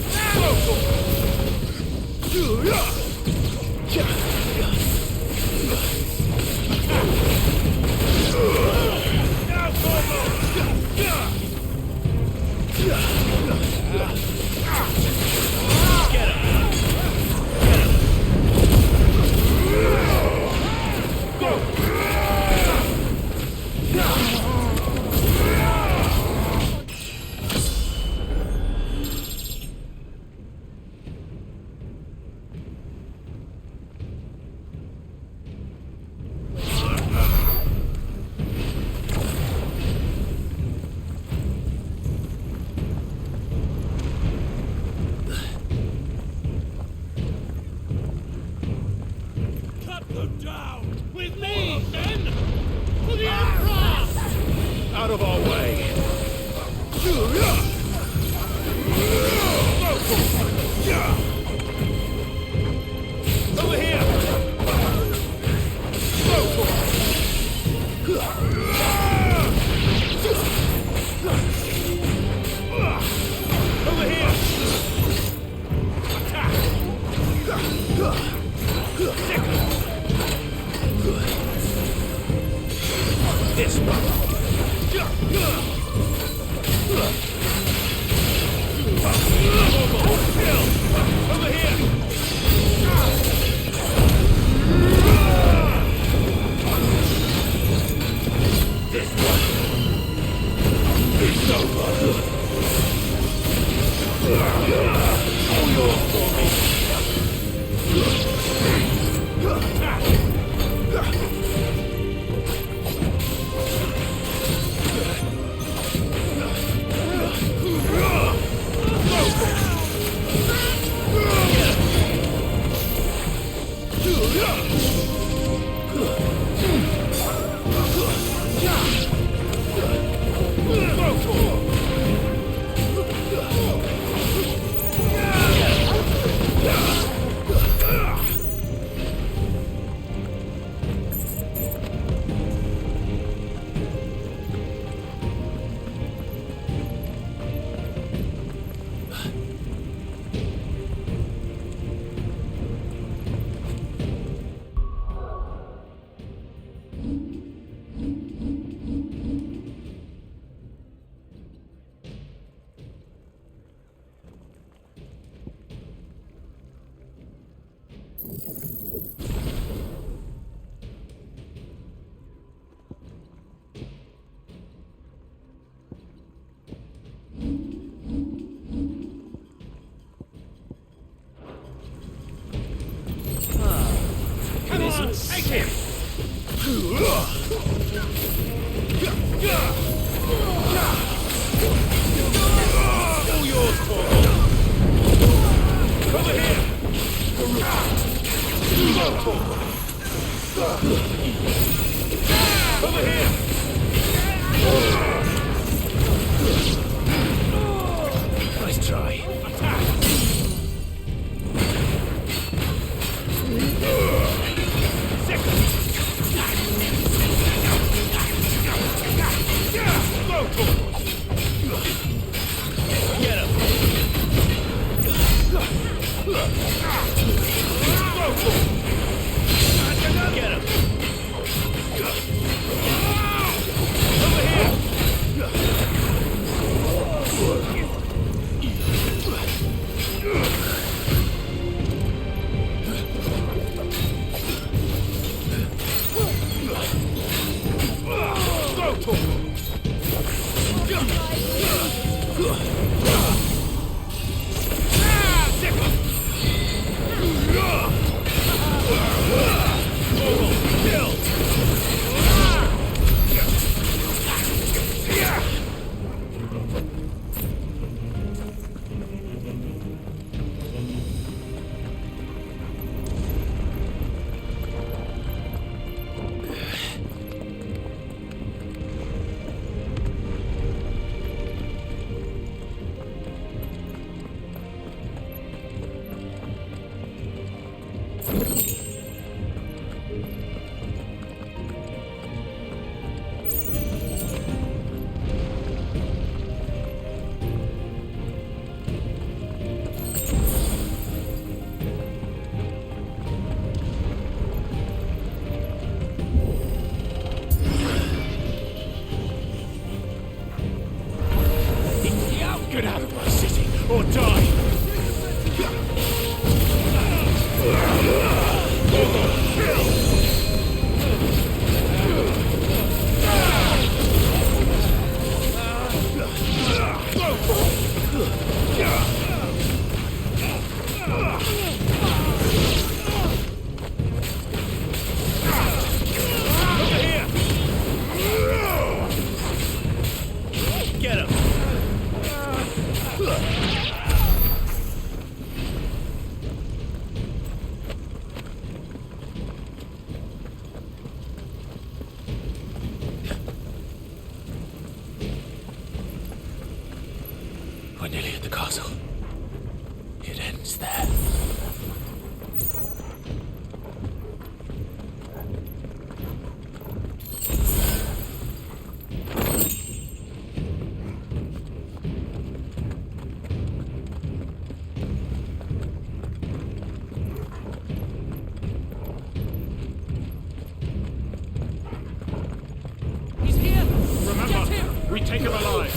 B: Cut them down! With me, men! For the Emperor! Out of our way! Over here! Over here! Attack! This one! Over here! This one! It's over! All yours for me! Come on, take him! All yours, Torvald! Over here! Over here! Nice try. Attack! Get him! Get him!
G: We're nearly at the castle. It ends there.
P: He's here! Remember, we take him alive.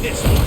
G: This one.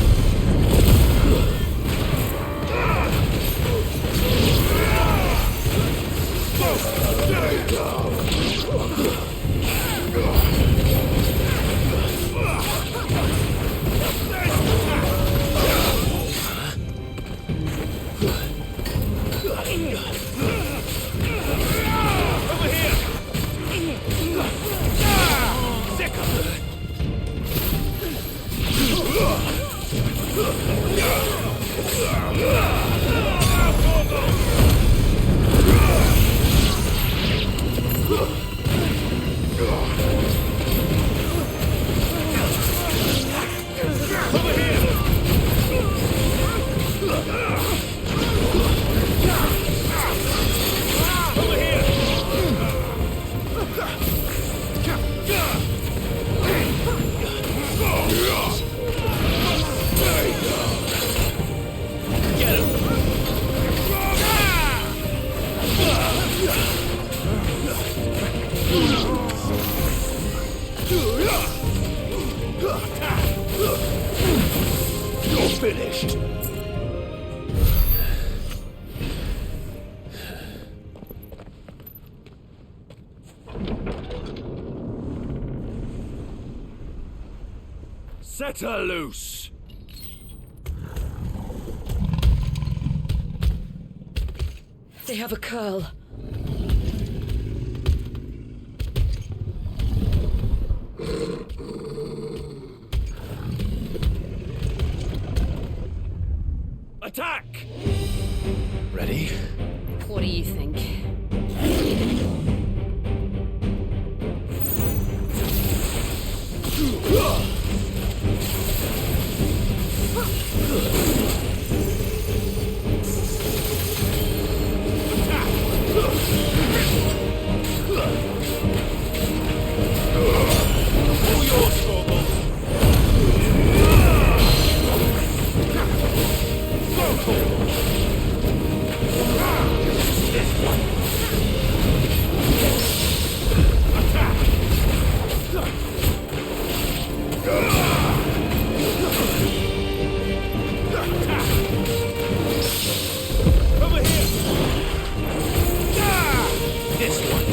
G: You're finished.
B: Set her loose!
F: They have a curl.
B: Attack!
G: Ready?
F: What do you think?
B: All yours, Scorble! Over here! This one!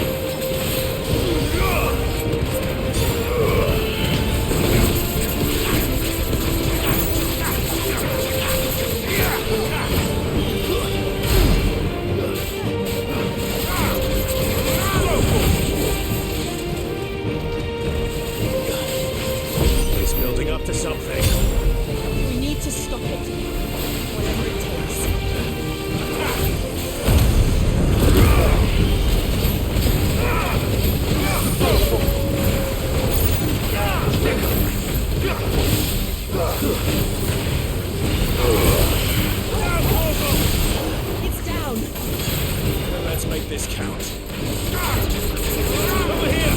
B: It's building up to something.
N: We need to stop it. Whatever it takes. It's down.
A: Let's make this count.
B: Over here!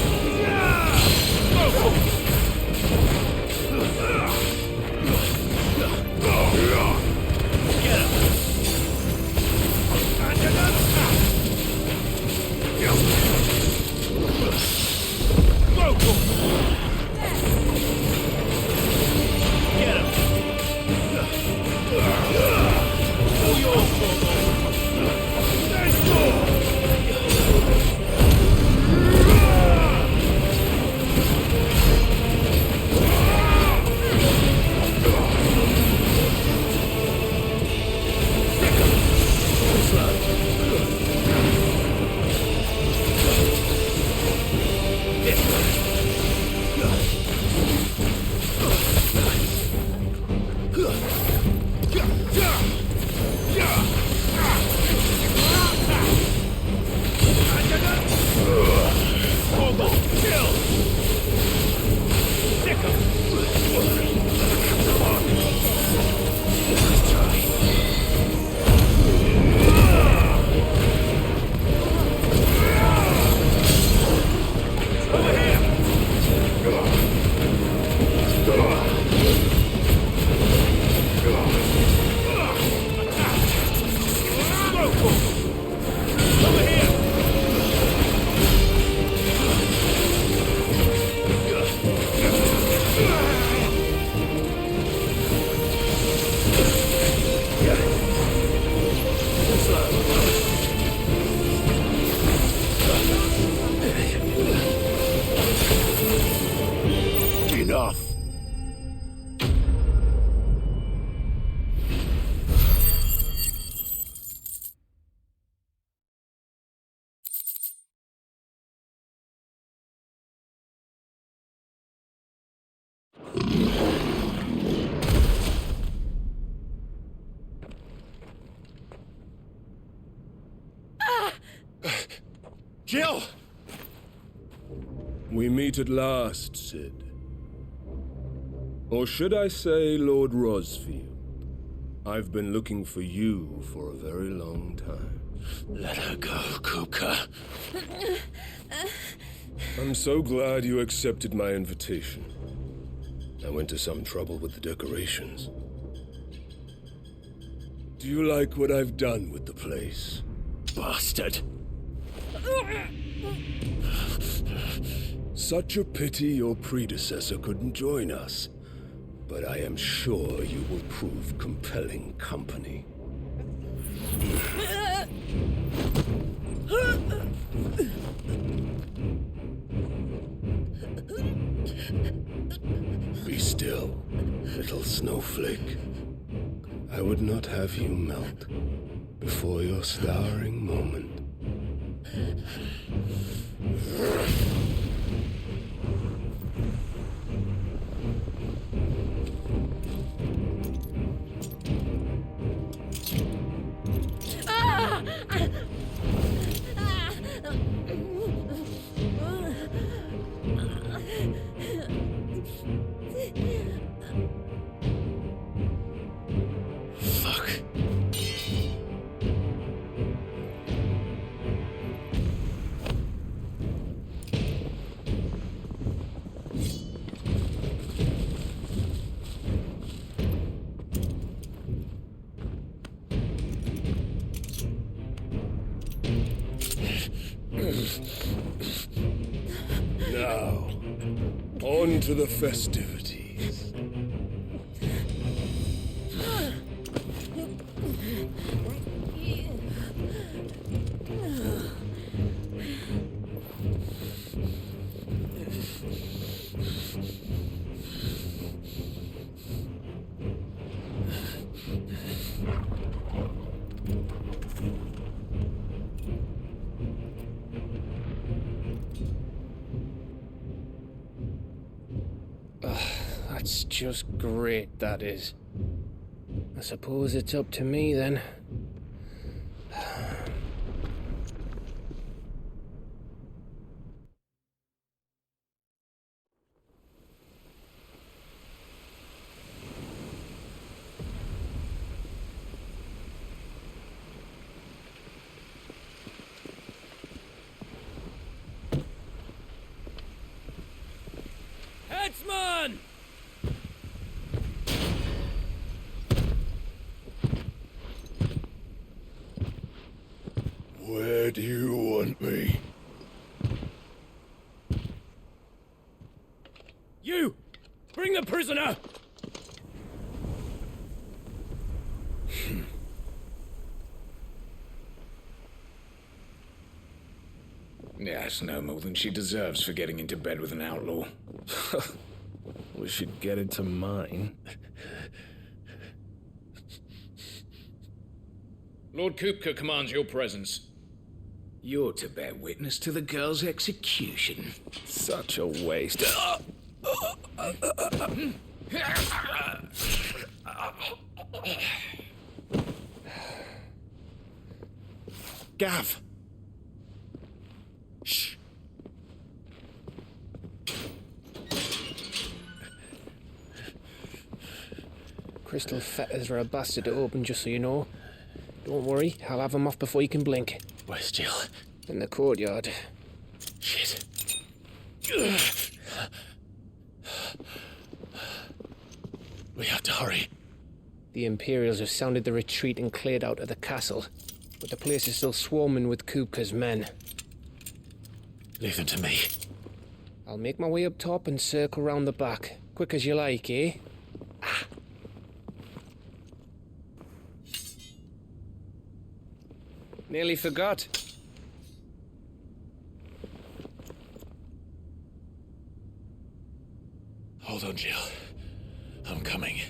G: Jill!
Q: We meet at last, Sid. Or should I say, Lord Rosfield? I've been looking for you for a very long time.
B: Let her go, Kupka.
Q: I'm so glad you accepted my invitation. I went to some trouble with the decorations. Do you like what I've done with the place?
B: Bastard.
Q: Such a pity your predecessor couldn't join us. But I am sure you will prove compelling company. Be still, little snowflake. I would not have you melt before your starring moment.
B: Fuck.
Q: Now, on to the festivities.
M: That's just great, that is. I suppose it's up to me then.
P: Headsman!
Q: Where do you want me?
P: You! Bring the prisoner!
B: Yes, no more than she deserves for getting into bed with an outlaw.
R: We should get into mine.
P: Lord Kupka commands your presence.
B: You're to bear witness to the girl's execution.
R: Such a waste.
G: Gav! Shh.
M: Crystal fetters are a bastard to open, just so you know. Don't worry, I'll have them off before you can blink.
B: Where's Jill?
M: In the courtyard.
B: Shit. We have to hurry.
M: The Imperials have sounded the retreat and cleared out of the castle, but the place is still swarming with Kupka's men.
B: Leave them to me.
M: I'll make my way up top and circle round the back. Quick as you like, eh? Nearly forgot.
B: Hold on, Jill. I'm coming.